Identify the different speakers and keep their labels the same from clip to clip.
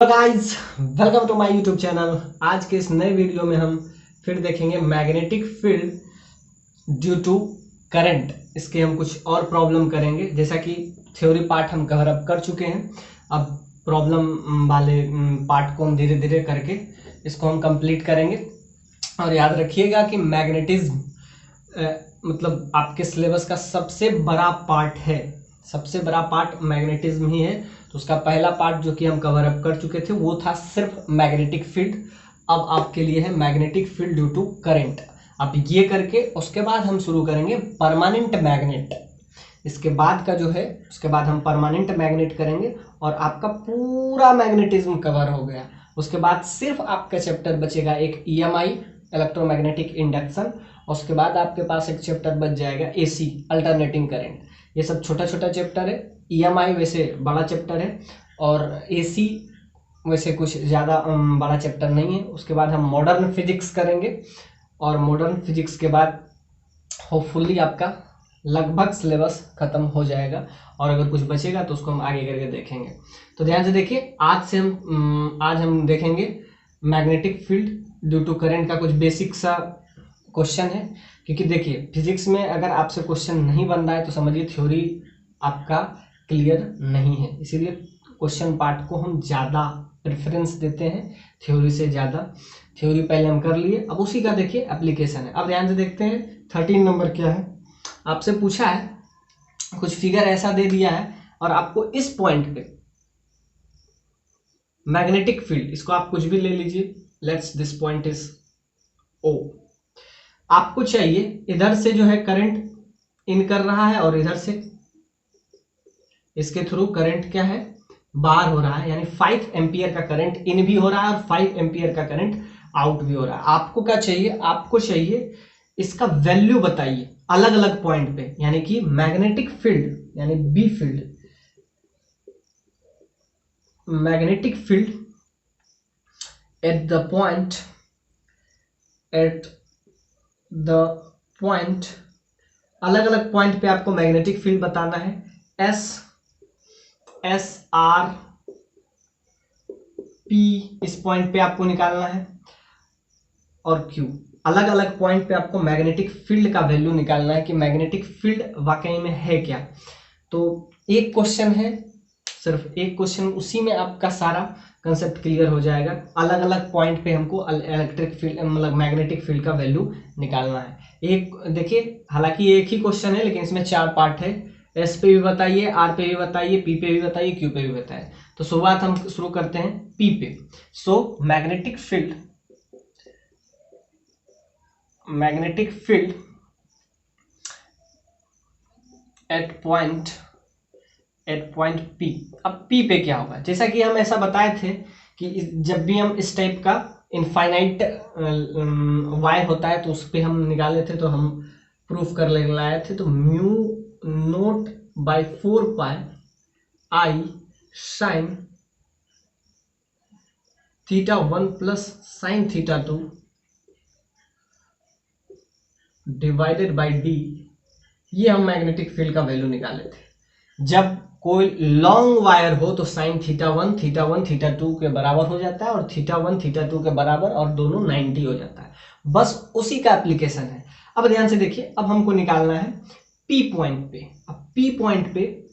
Speaker 1: Guys, welcome to my YouTube channel. आज के इस नए वीडियो में हम फिर देखेंगे magnetic field due to current. इसके हम कुछ और प्रॉब्लम करेंगे। जैसा कि थ्योरी पार्ट हम कवर अप कर चुके हैं, अब प्रॉब्लम वाले पार्ट को हम धीरे धीरे करके इसको हम कंप्लीट करेंगे। और याद रखिएगा कि मैग्नेटिज्म मतलब आपके सिलेबस का सबसे बड़ा पार्ट है, सबसे बड़ा पार्ट मैग्नेटिज्म ही है। तो उसका पहला पार्ट जो कि हम कवर अप कर चुके थे वो था सिर्फ मैग्नेटिक फील्ड। अब आपके लिए है magnetic field due to current. अब ये करके उसके बाद हम शुरू करेंगे परमानेंट मैग्नेट। इसके बाद का जो है उसके बाद हम परमानेंट मैग्नेट करेंगे और आपका पूरा मैग्नेटिज्म कवर हो गया। उसके बाद सिर्फ आपका चैप्टर बचेगा एक EMI इलेक्ट्रोमैग्नेटिक इंडक्शन। उसके बाद आपके पास एक चैप्टर बच जाएगा AC अल्टरनेटिंग करंट। ये सब छोटा छोटा चैप्टर है। EMI वैसे बड़ा चैप्टर है और AC वैसे कुछ ज़्यादा बड़ा चैप्टर नहीं है। उसके बाद हम मॉडर्न फिजिक्स करेंगे और मॉडर्न फिजिक्स के बाद होपफुली आपका लगभग सिलेबस खत्म हो जाएगा। और अगर कुछ बचेगा तो उसको हम आगे करके देखेंगे। तो ध्यान से देखिए, आज हम देखेंगे magnetic field due to current का कुछ बेसिक सा क्वेश्चन है। क्योंकि देखिए फिजिक्स में अगर आपसे क्वेश्चन नहीं बन रहा है तो समझिए थ्योरी आपका क्लियर नहीं है। इसीलिए क्वेश्चन पार्ट को हम ज़्यादा प्रेफरेंस देते हैं थ्योरी से ज़्यादा। थ्योरी पहले हम कर लिए, अब उसी का देखिए एप्लीकेशन है। अब ध्यान से देखते हैं 13 नंबर क्या है। आपसे पूछा है, कुछ फिगर ऐसा दे दिया है और आपको इस पॉइंट पे मैग्नेटिक फील्ड, इसको आप कुछ भी ले लीजिए, let's this point is O। आपको चाहिए इधर से जो है करंट इन कर रहा है और इधर से इसके थ्रू करंट क्या है बाहर हो रहा है, यानी 5 एम्पियर का करंट इन भी हो रहा है और 5 एम्पियर का करंट आउट भी हो रहा है। आपको क्या चाहिए, आपको चाहिए इसका वैल्यू बताइए अलग अलग पॉइंट पे, यानी कि मैग्नेटिक फील्ड यानी B field, magnetic field at the point अलग अलग पॉइंट पे आपको मैग्नेटिक फील्ड बताना है। S R P इस पॉइंट पे आपको निकालना है और Q अलग अलग पॉइंट पे आपको मैग्नेटिक फील्ड का वैल्यू निकालना है कि मैग्नेटिक फील्ड वाकई में है क्या। तो एक क्वेश्चन है, सिर्फ एक क्वेश्चन, उसी में आपका सारा कंसेप्ट क्लियर हो जाएगा। अलग अलग पॉइंट पे हमको इलेक्ट्रिक फील्ड मतलब मैग्नेटिक फील्ड का वैल्यू निकालना है। एक देखिए, हालांकि एक ही क्वेश्चन है लेकिन इसमें 4 पार्ट है। S पे भी बताइए, R पे भी बताइए, P पे भी बताइए, Q पे भी बताइए। तो शुरुआत हम शुरू करते हैं P पे। सो magnetic field at point P। अब P पे क्या होगा, जैसा कि हम ऐसा बताए थे कि जब भी हम इस टाइप का इनफाइनाइट वायर होता है तो उस पर हम निकाले थे, तो हम प्रूफ कर लाए थे। तो mu naught by 4 pi I sine θ1 plus sine θ2 divided by D, ये हम मैग्नेटिक फील्ड का वैल्यू निकाले थे। जब कोई लॉन्ग वायर हो तो साइन θ1 θ2 के बराबर हो जाता है और θ1 θ2 के बराबर और दोनों 90 हो जाता है। बस उसी का एप्लीकेशन है। अब ध्यान से देखिए, अब हमको निकालना है P पॉइंट पे। अब P पॉइंट पे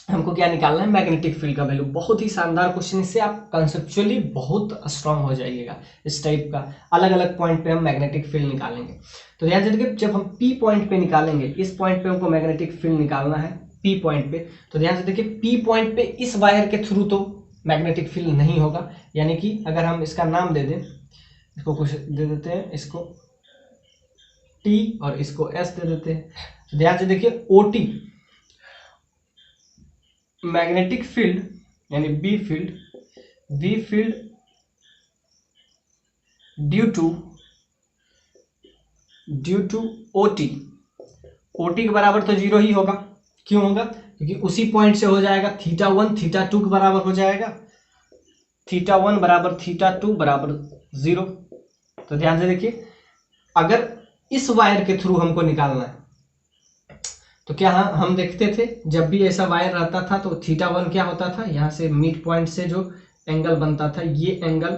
Speaker 1: हमको क्या निकालना है, मैग्नेटिक फील्ड का वैल्यू। बहुत ही शानदार क्वेश्चन, इससे आप कंसेप्चुअली बहुत स्ट्रांग हो जाइएगा। इस टाइप का अलग अलग पॉइंट पे हम मैग्नेटिक फील्ड निकालेंगे। तो ध्यान से देखिए, जब हम P पॉइंट पे निकालेंगे, इस पॉइंट पे हमको मैग्नेटिक फील्ड निकालना है P पॉइंट पे। तो ध्यान से देखिए, P पॉइंट पे इस वायर के थ्रू तो मैग्नेटिक फील्ड नहीं होगा, यानी कि अगर हम इसका नाम दे दें, इसको कुछ दे देते हैं, इसको T और इसको S दे देते हैं। तो ध्यान से देखिए, OT मैग्नेटिक फील्ड यानी B field due to OT के बराबर तो 0 ही होगा। क्यों होगा, क्योंकि उसी पॉइंट से हो जाएगा θ1 θ2 के बराबर हो जाएगा, θ1 बराबर θ2 बराबर 0। तो ध्यान से देखिए, अगर इस वायर के थ्रू हमको निकालना है तो क्या हम देखते थे जब भी ऐसा वायर रहता था तो θ1 क्या होता था, यहाँ से मिड पॉइंट से जो एंगल बनता था, ये एंगल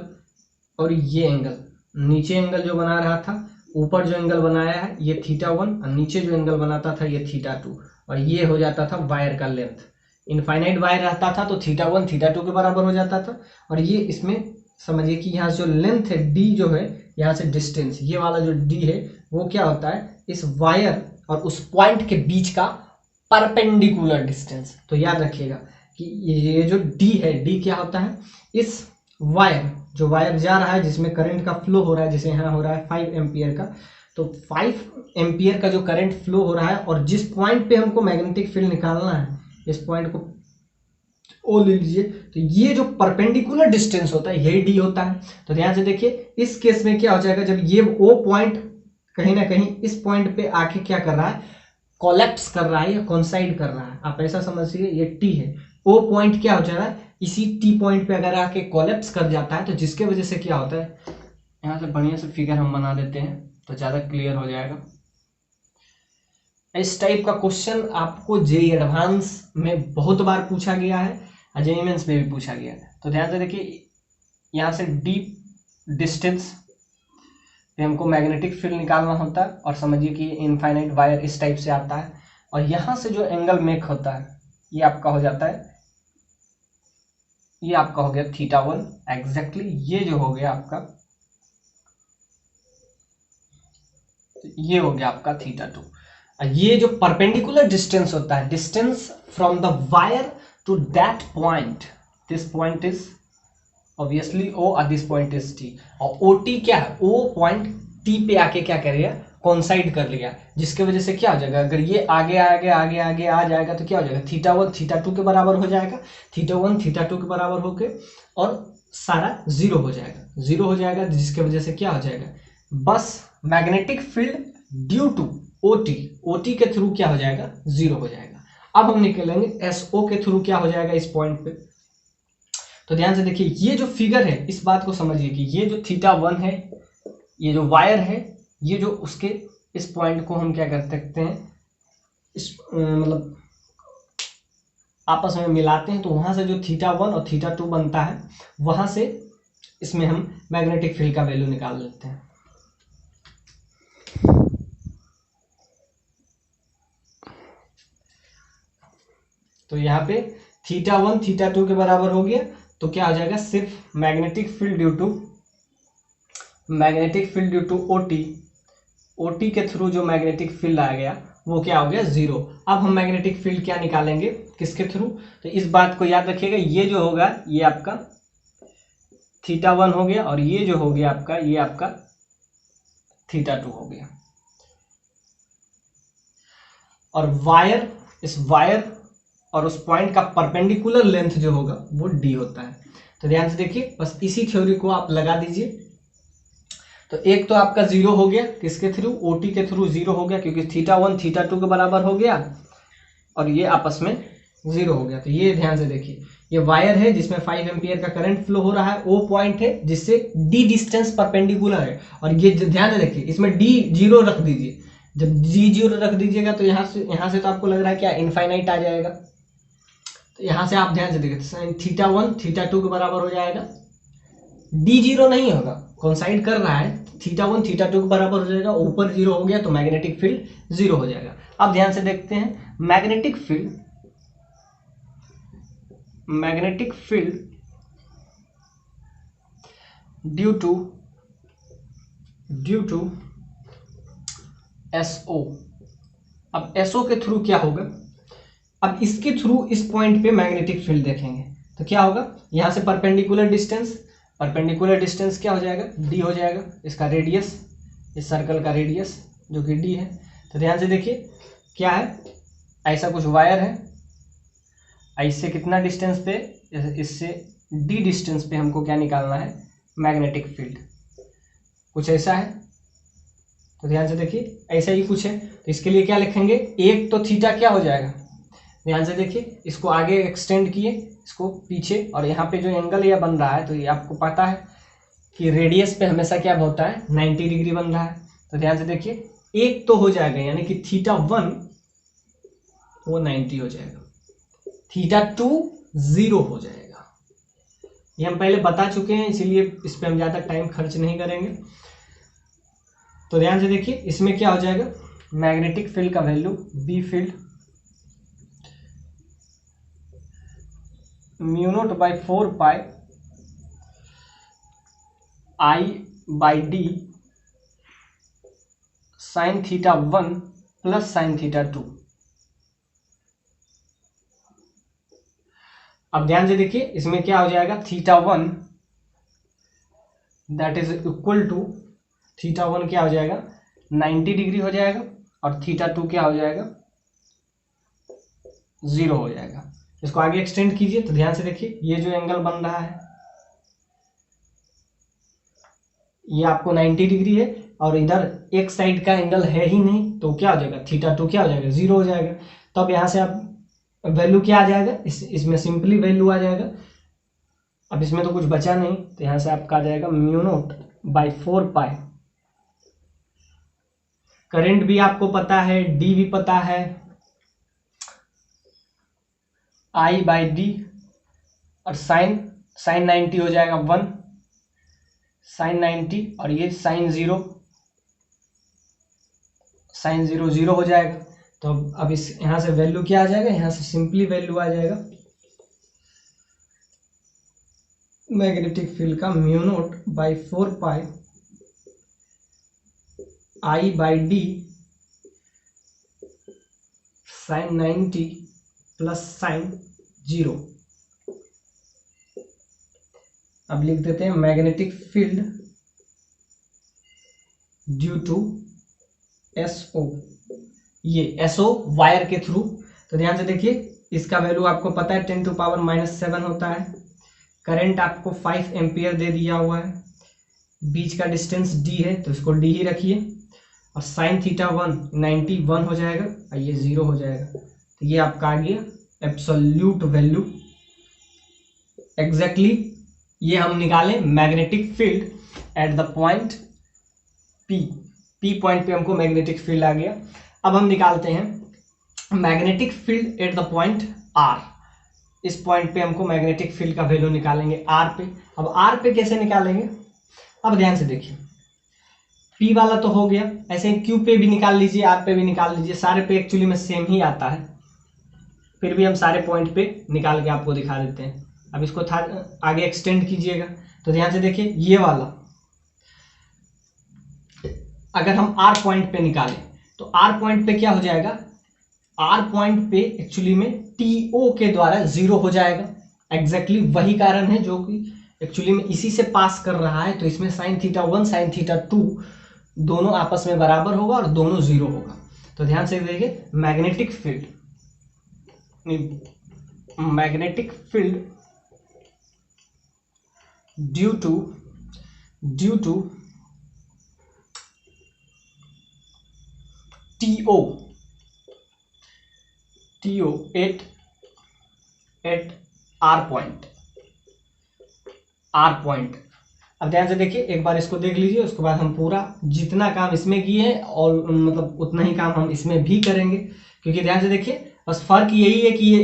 Speaker 1: और ये एंगल, नीचे एंगल जो बना रहा था, ऊपर जो एंगल बनाया है ये θ1 और नीचे जो एंगल बनाता था ये θ2, और ये हो जाता था वायर का लेंथ। इनफाइनाइट वायर रहता था तो θ1 θ2 के बराबर हो जाता था। और ये इसमें समझिए कि यहाँ जो लेंथ है d जो है, यहाँ से डिस्टेंस, ये वाला जो d है वो क्या होता है, इस वायर और उस पॉइंट के बीच का परपेंडिकुलर डिस्टेंस। तो याद रखिएगा कि ये जो d है, d क्या होता है, इस वायर, जो वायर जा रहा है जिसमें करंट का फ्लो हो रहा है, जैसे यहाँ हो रहा है 5 एम्पियर का, तो 5 एम्पियर का जो करंट फ्लो हो रहा है और जिस पॉइंट पे हमको मैग्नेटिक फील्ड निकालना है, इस पॉइंट को ओ ले लीजिए, तो ये जो परपेंडिकुलर डिस्टेंस होता है यही डी होता है। तो ध्यान से देखिए, इस केस में क्या हो जाएगा, जब ये ओ पॉइंट कहीं ना कहीं इस पॉइंट पे आके क्या कर रहा है, कोलैप्स कर रहा है या कॉन्साइड कर रहा है, आप ऐसा समझिए, ये टी है, ओ पॉइंट क्या हो जा रहा है, इसी टी पॉइंट पे अगर आके कोलैप्स कर जाता है तो जिसके वजह से क्या होता है, यहाँ से बढ़िया से फिगर हम बना देते हैं तो ज्यादा क्लियर हो जाएगा। इस टाइप का क्वेश्चन आपको जेईई एडवांस में बहुत बार पूछा गया है, जेईई मेंस में भी पूछा गया है। तो ध्यान से देखिए, यहाँ से डीप डिस्टेंस पे हमको मैग्नेटिक फील्ड निकालना होता है, और समझिए कि इनफाइनाइट वायर इस टाइप से आता है, और यहाँ से जो एंगल मेक होता है ये आपका हो जाता है, ये आपका हो गया θ1 एग्जैक्टली, ये जो हो गया आपका, ये हो गया आपका θ2। ये जो परपेंडिकुलर डिस्टेंस होता है, distance from the wire to that point, this point is obviously O और दिस पॉइंट इज T, और OT क्या है, O पॉइंट T पे आके क्या कर लिया, कोइंसाइड कर लिया, जिसके वजह से क्या हो जाएगा, अगर ये आगे आगे आगे आगे आ जाएगा तो क्या हो जाएगा, θ1 θ2 के बराबर हो जाएगा, θ1 θ2 के बराबर होके और सारा जीरो हो जाएगा, जीरो हो जाएगा, जिसके वजह से क्या हो जाएगा, बस magnetic field due to OT के थ्रू क्या हो जाएगा, जीरो हो जाएगा। अब हम निकलेंगे SO के थ्रू क्या हो जाएगा इस पॉइंट पे। तो ध्यान से देखिए, ये जो फिगर है इस बात को समझिए कि ये जो θ1 है, ये जो वायर है, ये जो उसके इस पॉइंट को हम क्या कर सकते हैं, इस मतलब आपस में मिलाते हैं, तो वहां से जो θ1 और θ2 बनता है, वहां से इसमें हम मैग्नेटिक फील्ड का वैल्यू निकाल लेते हैं। तो यहाँ पे θ1 θ2 के बराबर हो गया, तो क्या हो जाएगा, सिर्फ magnetic field due to OT के थ्रू जो मैग्नेटिक फील्ड आ गया वो क्या हो गया, जीरो। अब हम मैग्नेटिक फील्ड क्या निकालेंगे, किसके थ्रू, तो इस बात को याद रखिएगा, ये जो होगा ये आपका θ1 हो गया, और ये जो हो गया आपका, ये आपका θ2 हो गया, और वायर, इस वायर और उस पॉइंट का परपेंडिकुलर लेंथ जो होगा वो d होता है। तो ध्यान से देखिए, बस इसी थ्योरी को आप लगा दीजिए। तो एक तो आपका जीरो हो गया, किसके थ्रू, OT के थ्रू जीरो हो गया, क्योंकि θ1 θ2 के बराबर हो गया और ये आपस में जीरो हो गया। तो ये ध्यान से देखिए, ये वायर है जिसमें 5 एम्पियर का करंट फ्लो हो रहा है, O पॉइंट है जिससे D डिस्टेंस परपेंडिकुलर है, और ये ध्यान से देखिए, इसमें D जीरो रख दीजिए, जब D जीरो रख दीजिएगा तो यहाँ से तो आपको लग रहा है क्या, इनफाइनाइट आ जाएगा। तो यहाँ से आप ध्यान से देखिए, θ1 θ2 के बराबर हो जाएगा, D जीरो नहीं होगा, कोइंसाइड कर रहा है, θ1 θ2 के बराबर हो जाएगा, ऊपर जीरो हो गया तो मैग्नेटिक फील्ड जीरो हो जाएगा। अब ध्यान से देखते हैं, magnetic field due to SO। अब SO के थ्रू क्या होगा, अब इसके थ्रू इस पॉइंट पे मैग्नेटिक फील्ड देखेंगे तो क्या होगा, यहां से परपेंडिकुलर डिस्टेंस क्या हो जाएगा, D हो जाएगा, इसका रेडियस, इस सर्कल का रेडियस जो कि D है। तो ध्यान से देखिए क्या है, ऐसा कुछ वायर है, इससे कितना डिस्टेंस पे, इससे D डिस्टेंस पे हमको क्या निकालना है, मैग्नेटिक फील्ड, कुछ ऐसा है। तो ध्यान से देखिए, ऐसा ही कुछ है, तो इसके लिए क्या लिखेंगे, एक तो थीटा क्या हो जाएगा, ध्यान से देखिए, इसको आगे एक्सटेंड किए, इसको पीछे, और यहाँ पे जो एंगल यह बन रहा है, तो ये आपको पता है कि रेडियस पे हमेशा क्या होता है, 90 डिग्री बन रहा है। तो ध्यान से देखिए, एक तो हो जाएगा, यानी कि θ1 वो 90 हो जाएगा, θ2 0 हो जाएगा, ये हम पहले बता चुके हैं, इसीलिए इस पर हम ज़्यादा टाइम खर्च नहीं करेंगे। तो ध्यान से देखिए, इसमें क्या हो जाएगा, मैग्नेटिक फील्ड का value B field mu naught by 4 pi I by D sine theta 1 plus sine theta 2। अब ध्यान से देखिए, इसमें क्या हो जाएगा, theta 1 that is equal to, theta 1 क्या हो जाएगा 90 डिग्री हो जाएगा, और थीटा 2 क्या हो जाएगा 0 हो जाएगा। इसको आगे एक्सटेंड कीजिए तो ध्यान से देखिए, ये जो एंगल बन रहा है ये आपको 90 डिग्री है, और इधर एक साइड का एंगल है ही नहीं, तो क्या हो जाएगा, थीटा 2 क्या हो जाएगा 0 हो जाएगा। तो अब यहाँ से आप वैल्यू क्या आ जाएगा, इसमें सिंपली वैल्यू आ जाएगा। अब इसमें तो कुछ बचा नहीं, तो यहाँ से आपका आ जाएगा mu naught by 4 pi, current भी आपको पता है, डी भी पता है, आई बाई डी, और साइन 90 हो जाएगा 1 साइन 90, और ये साइन 0 0 हो जाएगा। तो अब इस यहाँ से वैल्यू क्या आ जाएगा, यहाँ से सिंपली वैल्यू आ जाएगा मैग्नेटिक फील्ड का mu naught by 4 pi I by D sine 90 plus sine 0। अब लिख देते हैं magnetic field due to SO, ये एसओ वायर के थ्रू। तो ध्यान से देखिए, इसका वैल्यू आपको पता है 10⁻⁻7 होता है, करंट आपको 5 एम्पियर दे दिया हुआ है, बीच का डिस्टेंस डी है तो इसको डी ही रखिए, और साइन थीटा 1 91 हो जाएगा, और ये 0 हो जाएगा। तो ये आपका आ गया एब्सोल्यूट वैल्यू, एग्जैक्टली ये हम निकालें magnetic field at the point P point पे हमको मैग्नेटिक फील्ड आ गया। अब हम निकालते हैं magnetic field at the point R, इस पॉइंट पे हमको मैग्नेटिक फील्ड का वैल्यू निकालेंगे आर पे। अब आर पे कैसे निकालेंगे, अब ध्यान से देखिए, पी वाला तो हो गया, ऐसे ही क्यू पे भी निकाल लीजिए, आर पे भी निकाल लीजिए, सारे पे एक्चुअली में सेम ही आता है, फिर भी हम सारे पॉइंट पे निकाल के आपको दिखा देते हैं। अब इसको आगे एक्सटेंड कीजिएगा तो ध्यान से देखिए, ये वाला अगर हम आर पॉइंट पे निकालें तो आर पॉइंट पे क्या हो जाएगा, आर पॉइंट पे एक्चुअली में टीओ के द्वारा 0 हो जाएगा। एग्जैक्टली वही कारण है जो कि एक्चुअली में इसी से पास कर रहा है, तो इसमें साइन थीटा 1 साइन थीटा 2 दोनों आपस में बराबर होगा और दोनों 0 होगा। तो ध्यान से देखिए, magnetic field due to TO at R point. अब ध्यान से देखिए, एक बार इसको देख लीजिए, उसके बाद हम पूरा जितना काम इसमें किए हैं और मतलब उतना ही काम हम इसमें भी करेंगे, क्योंकि ध्यान से देखिए बस फर्क यही है कि ये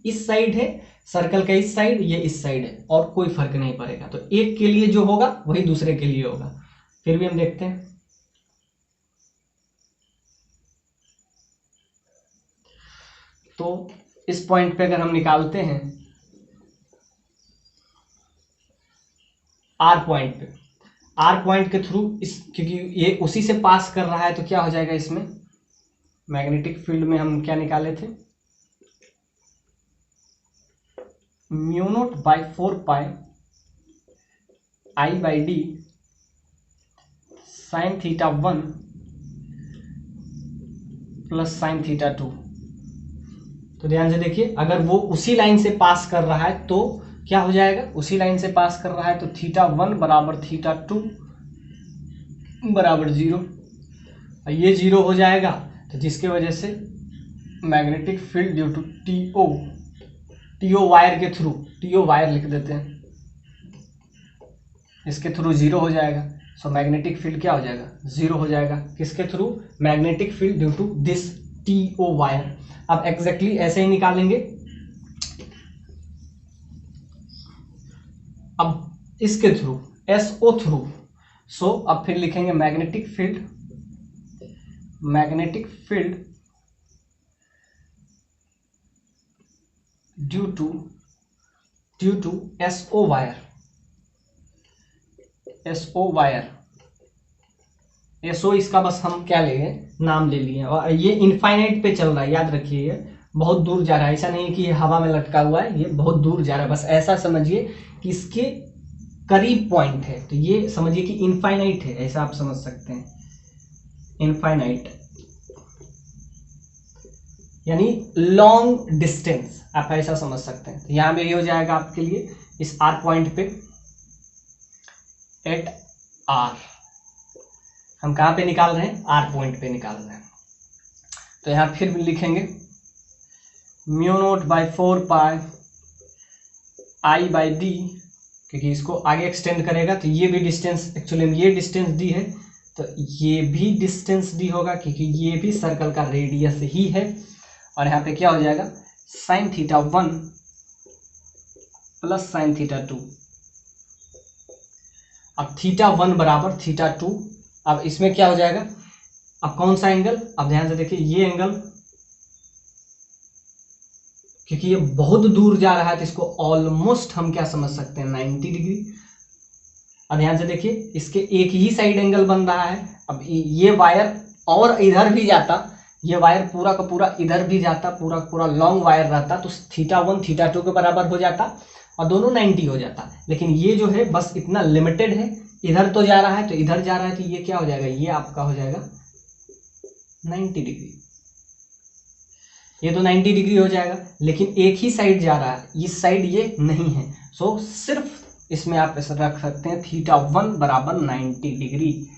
Speaker 1: इस साइड है सर्कल का, इस साइड, ये इस साइड है, और कोई फर्क नहीं पड़ेगा। तो एक के लिए जो होगा वही दूसरे के लिए होगा। फिर भी हम देखते हैं, तो इस पॉइंट पे अगर हम निकालते हैं आर पॉइंट के थ्रू, इस क्योंकि ये उसी से पास कर रहा है, तो क्या हो जाएगा, इसमें मैग्नेटिक फील्ड में हम क्या निकाले थे, mu naught by 4 pi I by D sine theta 1 plus sine theta 2। तो ध्यान से देखिए, अगर वो उसी लाइन से पास कर रहा है तो क्या हो जाएगा, उसी लाइन से पास कर रहा है तो थीटा 1 बराबर थीटा 2 बराबर 0, और ये 0 हो जाएगा। तो जिसके वजह से magnetic field due to TO wire के थ्रू, टीओ वायर लिख देते हैं, इसके थ्रू 0 हो जाएगा। सो मैग्नेटिक फील्ड क्या हो जाएगा, 0 हो जाएगा। किसके through, magnetic field due to this TO wire. अब एग्जैक्टली ऐसे ही निकालेंगे, इसके थ्रू, SO थ्रू। सो अब फिर लिखेंगे magnetic field due to SO wire, SO इसका बस हम क्या लेंगे, नाम ले लिए। और ये इनफाइनाइट पे चल रहा है, याद रखिए, ये बहुत दूर जा रहा है। ऐसा नहीं है कि ये हवा में लटका हुआ है, ये बहुत दूर जा रहा है। बस ऐसा समझिए कि इसके करीब पॉइंट है, तो ये समझिए कि इनफाइनाइट है, ऐसा आप समझ सकते हैं। इनफाइनाइट यानी लॉन्ग डिस्टेंस, आप ऐसा समझ सकते हैं। तो यहां पे ये हो जाएगा आपके लिए इस R पॉइंट पे, एट R। हम कहां पे निकाल रहे हैं, R पॉइंट पे निकाल रहे हैं। तो यहां फिर भी लिखेंगे μ0/4π I/d, क्योंकि इसको आगे एक्सटेंड करेगा तो ये भी डिस्टेंस, एक्चुअली ये डिस्टेंस दी है तो ये भी डिस्टेंस दी होगा, क्योंकि ये भी सर्कल का रेडियस ही है। और यहाँ पे क्या हो जाएगा, sin θ1 प्लस sin θ2। अब θ1 बराबर θ2। अब इसमें क्या हो जाएगा, अब कौन सा एंगल, अब ध्यान से देखिए, ये एंगल, क्योंकि ये बहुत दूर जा रहा है तो इसको ऑलमोस्ट हम क्या समझ सकते हैं, 90 डिग्री। अब ध्यान से देखिए, इसके एक ही साइड एंगल बन रहा है। अब ये वायर और इधर भी जाता, ये वायर पूरा का पूरा इधर भी जाता, पूरा पूरा लॉन्ग वायर रहता, तो θ1 θ2 के बराबर हो जाता और दोनों 90 हो जाता। लेकिन ये जो है बस इतना लिमिटेड है, इधर तो जा रहा है तो इधर जा रहा है, तो ये क्या हो जाएगा, ये आपका हो जाएगा 90 डिग्री। ये तो 90 डिग्री हो जाएगा, लेकिन एक ही साइड जा रहा है, इस साइड ये नहीं है। सो सिर्फ इसमें आप ऐसा रख सकते हैं θ1 बराबर 90 डिग्री,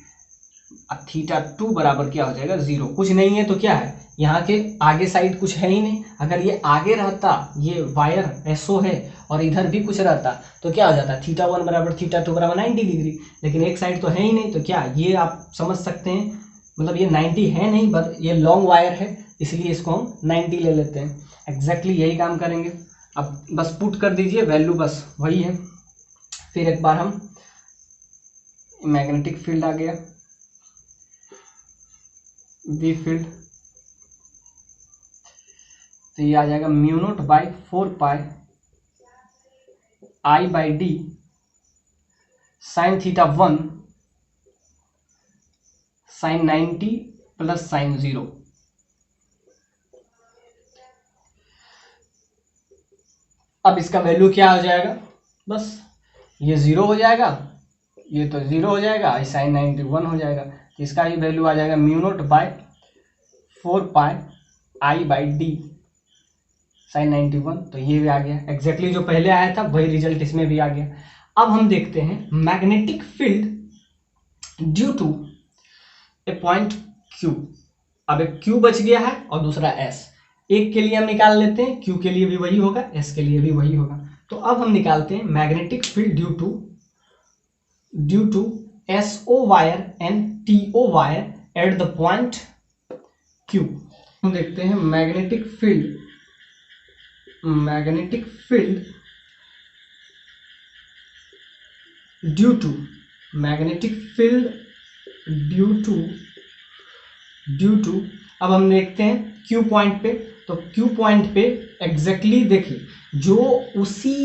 Speaker 1: θ2 बराबर क्या हो जाएगा 0। कुछ नहीं है तो क्या है, यहाँ के आगे साइड कुछ है ही नहीं। अगर ये आगे रहता, ये वायर SO है और इधर भी कुछ रहता तो क्या हो जाता, θ1 बराबर θ2 बराबर 90 डिग्री। लेकिन एक साइड तो है ही नहीं, तो क्या ये आप समझ सकते हैं, मतलब ये 90 है नहीं, बस ये लॉन्ग वायर है, इसलिए इसको हम 90 ले लेते हैं। एग्जैक्टली यही काम करेंगे। अब बस पुट कर दीजिए, वैल्यू बस वही है। फिर एक बार हम, मैग्नेटिक फील्ड आ गया, बी फील्ड, तो ये आ जाएगा μ0/4π I/d sin θ1 sin 90 plus sin 0। अब इसका वैल्यू क्या हो जाएगा, बस ये 0 हो जाएगा, ये तो 0 हो जाएगा, sin 90 1 हो जाएगा। तो इसका ही वैल्यू आ जाएगा μ0/4π I/d sin 91। तो ये भी आ गया, एग्जैक्टली जो पहले आया था वही रिजल्ट इसमें भी आ गया। अब हम देखते हैं magnetic field due to a point Q। अब एक Q बच गया है और दूसरा S, एक के लिए हम निकाल लेते हैं, Q के लिए भी वही होगा, S के लिए भी वही होगा। तो अब हम निकालते हैं magnetic field due to SO wire and TO wire at the point Q। हम देखते हैं मैग्नेटिक फील्ड ड्यू टू अब हम देखते हैं Q पॉइंट पे। तो Q पॉइंट पे एग्जैक्टली देखिए, जो उसी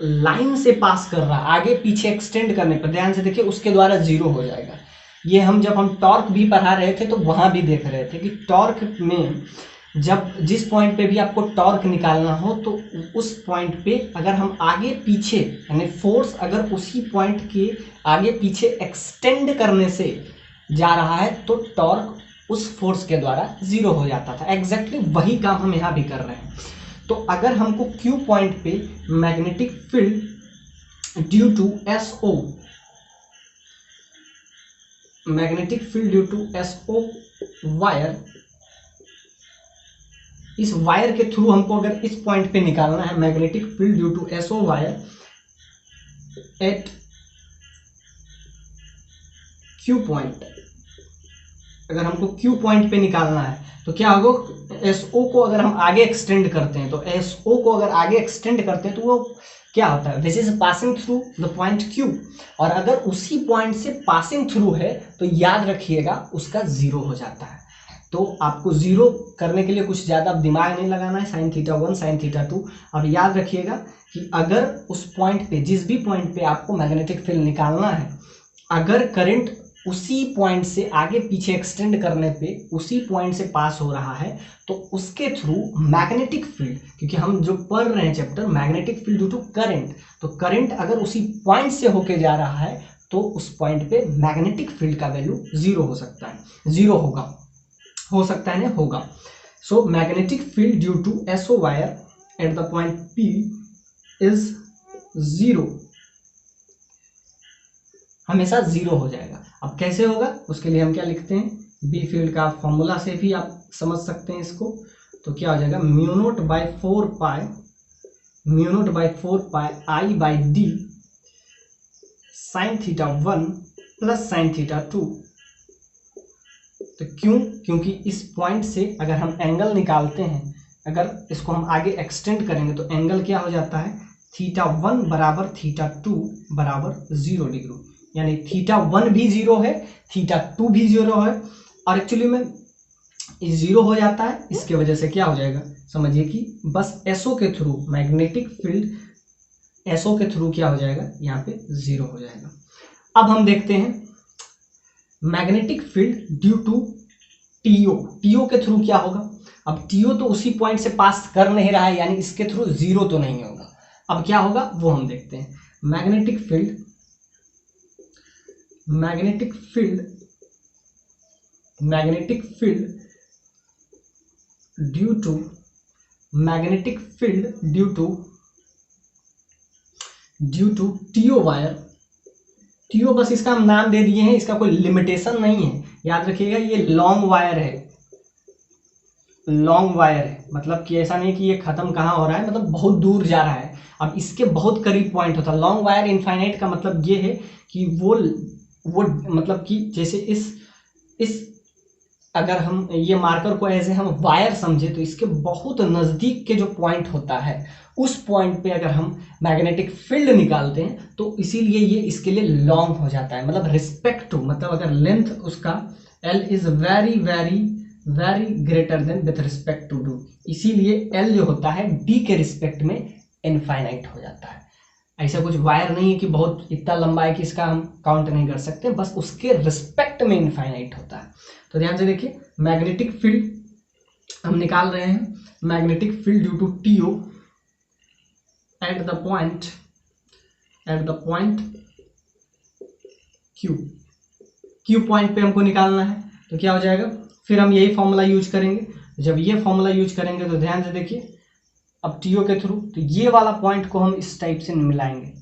Speaker 1: लाइन से पास कर रहा है, आगे पीछे एक्सटेंड करने पर ध्यान से देखिए, उसके द्वारा 0 हो जाएगा। ये हम जब हम टॉर्क भी पढ़ा रहे थे तो वहां भी देख रहे थे कि टॉर्क में जब जिस पॉइंट पे भी आपको टॉर्क निकालना हो तो उस पॉइंट पे अगर हम आगे पीछे, यानी फोर्स अगर उसी पॉइंट के आगे पीछे एक्सटेंड करने से जा रहा है तो टॉर्क उस फोर्स के द्वारा 0 हो जाता था। एग्जैक्टली वही काम हम यहाँ भी कर रहे हैं। तो अगर हमको Q पॉइंट पे magnetic field due to SO wire, इस वायर के थ्रू हमको अगर इस पॉइंट पे निकालना है magnetic field due to SO wire at Q point, अगर हमको क्यू पॉइंट पे निकालना है तो क्या होगा, एस ओ को अगर हम आगे एक्सटेंड करते हैं, तो एस ओ को अगर आगे एक्सटेंड करते हैं तो वो क्या होता है, which is passing through the point Q. और अगर उसी पॉइंट से पासिंग थ्रू है तो याद रखिएगा उसका जीरो हो जाता है। तो आपको जीरो करने के लिए कुछ ज़्यादा दिमाग नहीं लगाना है, साइन थीटा 1 साइन थीटा 2। और याद रखिएगा कि अगर उस पॉइंट पे, जिस भी पॉइंट पे आपको मैग्नेटिक फील्ड निकालना है, अगर करंट उसी पॉइंट से आगे पीछे एक्सटेंड करने पे उसी पॉइंट से पास हो रहा है तो उसके थ्रू मैग्नेटिक फील्ड, क्योंकि हम जो पढ़ रहे हैं chapter magnetic field due to current, तो करंट अगर उसी पॉइंट से होके जा रहा है तो उस पॉइंट पे मैग्नेटिक फील्ड का वैल्यू जीरो हो सकता है, जीरो होगा, हो सकता है ना, होगा। So magnetic field due to SO wire at the point P is zero, हमेशा जीरो हो जाएगा। अब कैसे होगा, उसके लिए हम क्या लिखते हैं, बी फील्ड का फॉर्मूला से भी आप समझ सकते हैं इसको। तो क्या हो जाएगा, mu naught by 4 pi I by D sine theta 1 plus sine theta 2। तो क्यों, क्योंकि इस पॉइंट से अगर हम एंगल निकालते हैं, अगर इसको हम आगे एक्सटेंड करेंगे तो एंगल क्या हो जाता है, थीटा 1 बराबर थीटा 2 बराबर 0 डिग्री, यानी थीटा 1 भी जीरो है, थीटा 2 भी जीरो है। और एक्चुअली में जीरो हो जाता है, इसके वजह से क्या हो जाएगा, समझिए कि बस एसओ के थ्रू मैग्नेटिक फील्ड एसओ के थ्रू क्या हो जाएगा, यहाँ पे जीरो हो जाएगा। अब हम देखते हैं magnetic field due to TO, TO के थ्रू क्या होगा। अब टीओ तो उसी पॉइंट से पास कर नहीं रहा है, यानी इसके थ्रू जीरो तो नहीं होगा। अब क्या होगा वो हम देखते हैं। Magnetic field due to TO wire, TO बस इसका हम नाम दे दिए हैं, इसका कोई लिमिटेशन नहीं है। याद रखिएगा ये लॉन्ग वायर है, लॉन्ग वायर है, मतलब कि ऐसा नहीं कि ये खत्म कहाँ हो रहा है, मतलब बहुत दूर जा रहा है। अब इसके बहुत करीब पॉइंट होता है। लॉन्ग वायर इनफाइनाइट का मतलब ये है कि वो मतलब कि जैसे इस अगर हम ये मार्कर को ऐसे हम वायर समझे तो इसके बहुत नज़दीक के जो पॉइंट होता है उस पॉइंट पे अगर हम मैग्नेटिक फील्ड निकालते हैं तो इसीलिए ये इसके लिए लॉन्ग हो जाता है। मतलब रिस्पेक्ट टू, मतलब अगर लेंथ उसका L is very very very greater than with respect to do, इसीलिए L जो होता है D के रिस्पेक्ट में इनफाइनाइट हो जाता है। ऐसा कुछ वायर नहीं है कि बहुत इतना लंबा है कि इसका हम काउंट नहीं कर सकते, बस उसके रिस्पेक्ट में इनफाइनाइट होता है। तो ध्यान से देखिए, मैग्नेटिक फील्ड हम निकाल रहे हैं, magnetic field due to TO at the point Q point पे हमको निकालना है। तो क्या हो जाएगा, फिर हम यही फॉर्मूला यूज करेंगे। जब ये फॉर्मूला यूज करेंगे तो ध्यान से देखिए, अब टीओ के थ्रू तो ये वाला पॉइंट को हम इस टाइप से मिलाएंगे,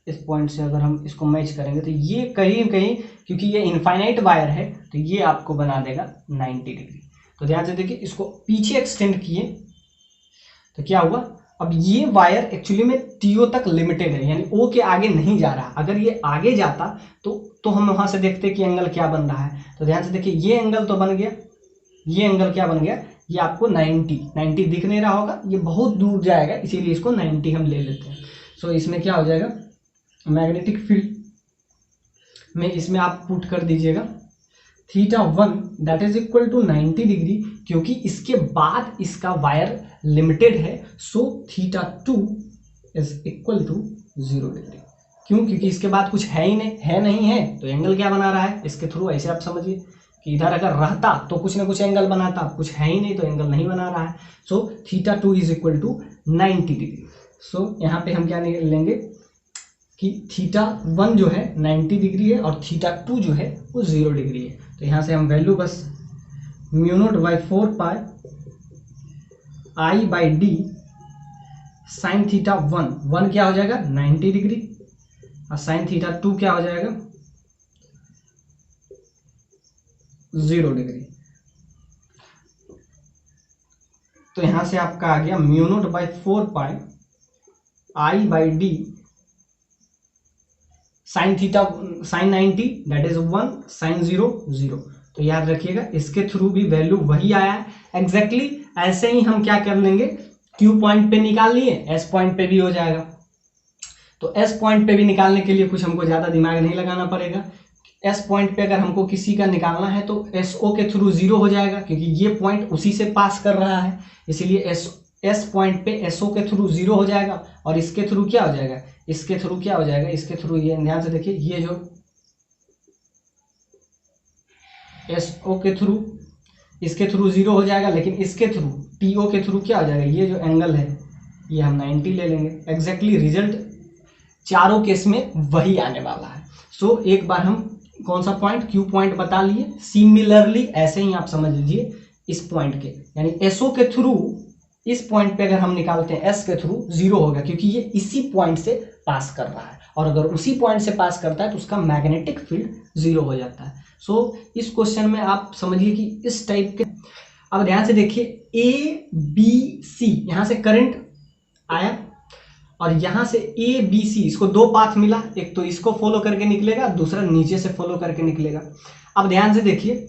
Speaker 1: इस पॉइंट से अगर हम इसको मैच करेंगे तो ये कहीं कहीं, क्योंकि ये इनफाइनाइट वायर है तो ये आपको बना देगा 90 डिग्री। तो ध्यान से देखिए, इसको पीछे एक्सटेंड किए तो क्या हुआ, अब ये वायर एक्चुअली में टीओ तक लिमिटेड है, यानी ओ के आगे नहीं जा रहा। अगर ये आगे जाता तो हम वहां से देखते कि एंगल क्या बन रहा है। तो ध्यान से देखिए, ये एंगल तो बन गया, ये एंगल क्या बन गया, ये आपको 90 दिख नहीं रहा होगा, ये बहुत दूर जाएगा, इसीलिए इसको 90 हम ले लेते हैं। सो इसमें क्या हो जाएगा, मैग्नेटिक फील्ड में इसमें आप पुट कर दीजिएगा theta 1 that is equal to 90 degree, क्योंकि इसके बाद इसका वायर लिमिटेड है। So theta 2 is equal to 0 degree. क्यों, क्योंकि इसके बाद कुछ है ही नहीं है तो एंगल क्या बना रहा है इसके थ्रू। ऐसे आप समझिए कि इधर अगर रहता तो कुछ ना कुछ एंगल बनाता, कुछ है ही नहीं तो एंगल नहीं बना रहा है। So theta 2 is equal to 90 degree. So यहाँ पे हम क्या लेंगे कि थीटा 1 जो है 90 डिग्री है और थीटा 2 जो है वो 0 डिग्री है। तो यहाँ से हम वैल्यू बस mu naught by 4 pi I by D sine theta 1 क्या हो जाएगा 90 डिग्री और साइन थीटा 2 क्या हो जाएगा 0 डिग्री। तो यहां से आपका आ गया mu naught by 4 pi I by D sine theta sine 90 that is 1 sine 0 0। तो याद रखिएगा इसके थ्रू भी वैल्यू वही आया है एग्जैक्टली। ऐसे ही हम क्या कर लेंगे, Q पॉइंट पे निकाल लिए, S पॉइंट पे भी हो जाएगा। तो S पॉइंट पे भी निकालने के लिए कुछ हमको ज़्यादा दिमाग नहीं लगाना पड़ेगा। S पॉइंट पे अगर हमको किसी का निकालना है तो SO के थ्रू 0 हो जाएगा, क्योंकि ये पॉइंट उसी से पास कर रहा है, इसीलिए S पॉइंट पे SO के थ्रू 0 हो जाएगा। और इसके थ्रू क्या हो जाएगा, इसके थ्रू क्या हो जाएगा, इसके थ्रू ये ध्यान से देखिए, ये जो SO के थ्रू, इसके थ्रू 0 हो जाएगा, लेकिन इसके थ्रू TO के थ्रू क्या हो जाएगा, ये जो एंगल है ये हम 90 ले लेंगे। एग्जैक्टली रिजल्ट चारों केस में वही आने वाला है। सो एक बार हम कौन सा पॉइंट, Q पॉइंट बता लिए। सिमिलरली ऐसे ही आप समझ लीजिए इस पॉइंट के, यानी SO के थ्रू इस पॉइंट पे अगर हम निकालते हैं S के थ्रू 0 होगा, क्योंकि ये इसी पॉइंट से पास कर रहा है, और अगर उसी पॉइंट से पास करता है तो उसका मैग्नेटिक फील्ड 0 हो जाता है। सो इस क्वेश्चन में आप समझिए कि इस टाइप के, अब ध्यान से देखिए ABC, यहां से करंट आया और यहां से ABC, इसको दो पाथ मिला, एक तो इसको फॉलो करके निकलेगा, दूसरा नीचे से फॉलो करके निकलेगा। अब ध्यान से देखिए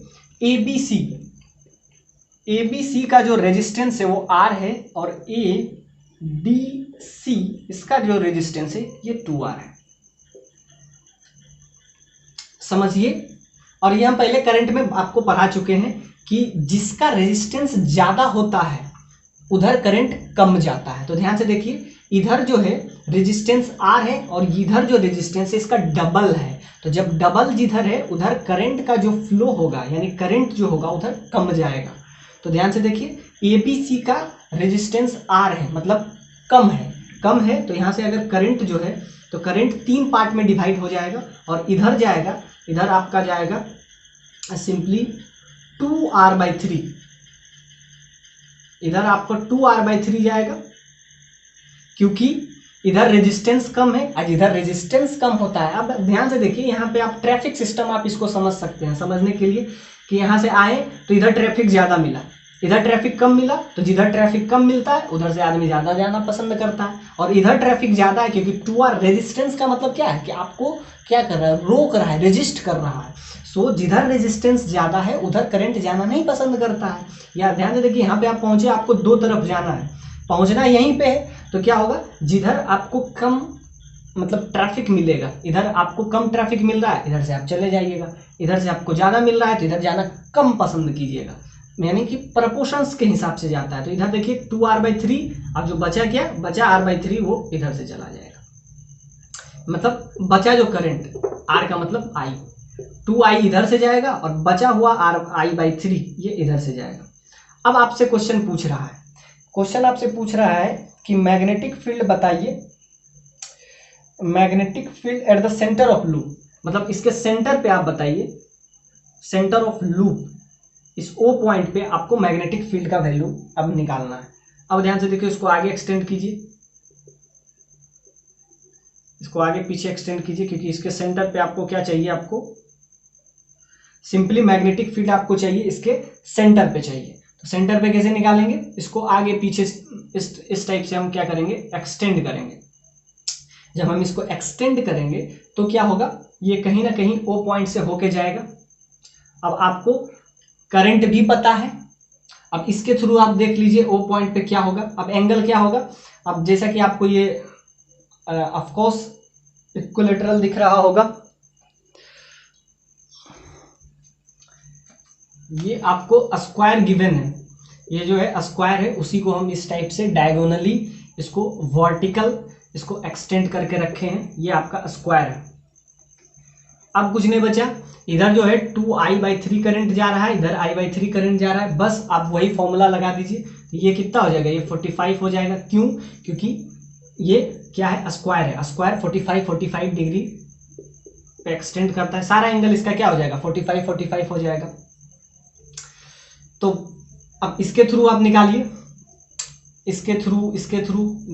Speaker 1: ABC का जो रेजिस्टेंस है वो R है, और ADC इसका जो रेजिस्टेंस है ये 2R है, समझिए। और ये हम पहले करंट में आपको पढ़ा चुके हैं कि जिसका रेजिस्टेंस ज्यादा होता है उधर करंट कम जाता है। तो ध्यान से देखिए, इधर जो है रेजिस्टेंस R है और इधर जो रेजिस्टेंस है इसका डबल है, तो जब डबल जिधर है उधर करंट का जो फ्लो होगा, यानी करंट जो होगा उधर कम जाएगा। तो ध्यान से देखिए ABC का रेजिस्टेंस R है, मतलब कम है, तो यहां से अगर करंट जो है तो करंट 3 पार्ट में डिवाइड हो जाएगा, और इधर जाएगा, इधर आपका जाएगा सिंपली 2R/3, इधर आपको 2R/3 जाएगा, क्योंकि इधर रेजिस्टेंस कम है और इधर रेजिस्टेंस कम होता है। अब ध्यान से देखिए, यहाँ पे आप ट्रैफिक सिस्टम आप इसको समझ सकते हैं, समझने के लिए कि यहाँ से आए तो इधर ट्रैफिक ज्यादा मिला, इधर ट्रैफिक कम मिला, तो जिधर ट्रैफिक कम मिलता है उधर से आदमी ज्यादा जाना पसंद करता है, और इधर ट्रैफिक ज्यादा है क्योंकि 2R रेजिस्टेंस का मतलब क्या है कि आपको क्या कर रहा है, रोक रहा है, रेजिस्ट कर रहा है। सो जिधर रेजिस्टेंस ज्यादा है उधर करंट जाना नहीं पसंद करता है। या ध्यान से देखिए, यहाँ पे आप पहुंचे, आपको दो तरफ जाना है, पहुंचना यहीं पे है, तो क्या होगा, जिधर आपको कम मतलब ट्रैफिक मिलेगा, इधर आपको कम ट्रैफिक मिल रहा है, इधर से आप चले जाइएगा, इधर से आपको ज़्यादा मिल रहा है तो इधर जाना कम पसंद कीजिएगा, यानी कि प्रपोर्शंस के हिसाब से जाता है। तो इधर देखिए 2R/3, अब जो बचा क्या, बचा R/3, वो इधर से चला जाएगा, मतलब बचा जो करंट R का मतलब I, 2I इधर से जाएगा और बचा हुआ RI/3 ये इधर से जाएगा। अब आपसे क्वेश्चन पूछ रहा है, क्वेश्चन आपसे पूछ रहा है कि मैग्नेटिक फील्ड बताइए, magnetic field at the centre of loop, मतलब इसके सेंटर पे आप बताइए, सेंटर ऑफ लूप, इस O पॉइंट पे आपको मैग्नेटिक फील्ड का वैल्यू अब निकालना है। अब ध्यान से देखिए, इसको आगे एक्सटेंड कीजिए, इसको आगे पीछे एक्सटेंड कीजिए, क्योंकि इसके सेंटर पे आपको क्या चाहिए, आपको सिंपली मैग्नेटिक फील्ड आपको चाहिए, इसके सेंटर पे चाहिए। तो सेंटर पे कैसे निकालेंगे, इसको आगे पीछे इस टाइप से हम क्या करेंगे, एक्सटेंड करेंगे। जब हम इसको एक्सटेंड करेंगे तो क्या होगा, ये कहीं ना कहीं O पॉइंट से होके जाएगा। अब आपको करंट भी पता है, अब इसके थ्रू आप देख लीजिए O पॉइंट पे क्या होगा, अब एंगल क्या होगा। अब जैसा कि आपको ये ऑफ कोर्स इक्विलैटरल दिख रहा होगा, ये आपको स्क्वायर गिवन है, ये जो है स्क्वायर है, उसी को हम इस टाइप से डायगोनली इसको वर्टिकल इसको एक्सटेंड करके रखे हैं, ये आपका स्क्वायर है। अब कुछ नहीं बचा, इधर जो है 2I/3 करंट जा रहा है, इधर I/3 करंट जा रहा है, बस आप वही फॉर्मूला लगा दीजिए, तो ये कितना हो जाएगा, ये 45 हो जाएगा। क्यों, क्योंकि ये क्या है, स्क्वायर है, स्क्वायर 45 डिग्री पे एक्सटेंड करता है, सारा एंगल इसका क्या हो जाएगा, 45 हो जाएगा। तो अब इसके थ्रू आप निकालिए, इसके थ्रू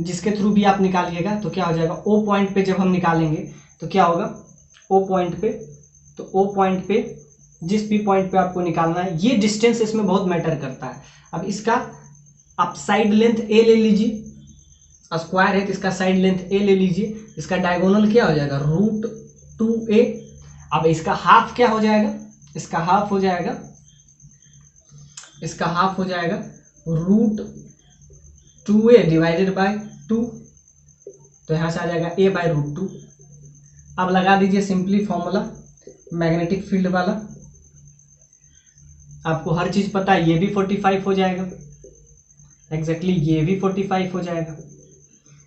Speaker 1: जिसके थ्रू भी आप निकालिएगा तो क्या हो जाएगा, O पॉइंट पे जब हम निकालेंगे तो क्या होगा, O पॉइंट पे, तो O पॉइंट पे जिस भी पॉइंट पे आपको निकालना है, ये डिस्टेंस इसमें बहुत मैटर करता है। अब इसका आप साइड लेंथ A ले लीजिए, स्क्वायर है तो इसका साइड लेंथ A ले लीजिए, इसका डायगोनल क्या हो जाएगा, √2A। अब इसका हाफ क्या हो जाएगा, इसका हाफ हो जाएगा, इसका हाफ हो जाएगा √2a डिवाइडेड बाय 2, तो यहाँ से आ जाएगा a बाय √2। अब लगा दीजिए सिंपली फॉर्मूला मैग्नेटिक फील्ड वाला, आपको हर चीज पता है, ये भी 45 हो जाएगा एग्जैक्टली, ये भी 45 हो जाएगा।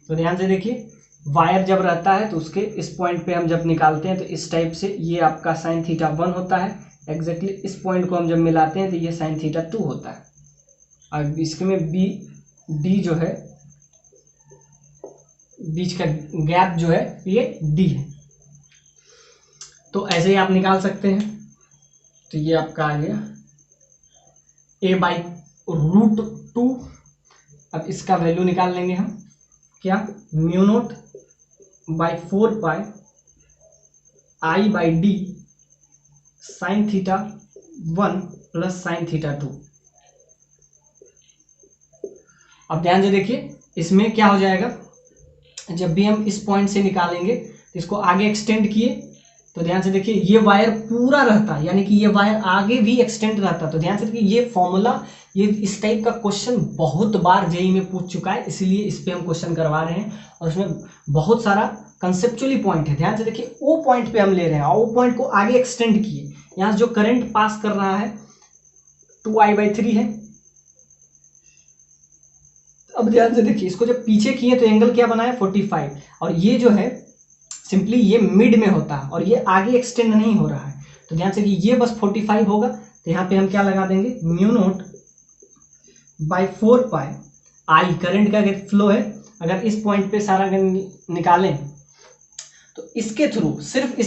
Speaker 1: तो ध्यान से देखिए, वायर जब रहता है तो उसके इस पॉइंट पे हम जब निकालते हैं तो इस टाइप से ये आपका sin थीटा 1 होता है एग्जैक्टली, इस पॉइंट को हम जब मिलाते हैं तो ये sin थीटा 2 होता है। और इसके में बी डी जो है, बीच का गैप जो है ये डी है, तो ऐसे ही आप निकाल सकते हैं। तो ये आपका आ गया a बाई √2। अब इसका वैल्यू निकाल लेंगे हम, क्या, μ0 by 4 pi I by d sin theta 1 plus sin theta 2। अब ध्यान से देखिए, इसमें क्या हो जाएगा, जब भी हम इस पॉइंट से निकालेंगे तो इसको आगे एक्सटेंड किए तो ध्यान से देखिए ये वायर पूरा रहता, यानी कि ये वायर आगे भी एक्सटेंड रहता। तो ध्यान से देखिए ये फॉर्मूला, ये इस टाइप का क्वेश्चन बहुत बार जेईई में पूछ चुका है, इसलिए इस पे हम क्वेश्चन करवा रहे हैं और उसमें बहुत सारा कंसेप्चुअली पॉइंट है। ध्यान से देखिए वो पॉइंट पे हम ले रहे हैं और वो पॉइंट को आगे एक्सटेंड किए, यहाँ से जो करंट पास कर रहा है 2I/3 है। अब ध्यान से देखिए, इसको जब पीछे किए तो एंगल क्या बनाया 45, और ये जो है सिंपली ये मिड में होता है और ये आगे एक्सटेंड नहीं हो रहा है। तो ध्यान से कि ये बस 45 होगा, तो यहाँ पे हम क्या लगा देंगे, μ0 बाई 4 पाई I करंट का फ्लो है। अगर इस पॉइंट पे सारा निकालें तो इसके थ्रू, सिर्फ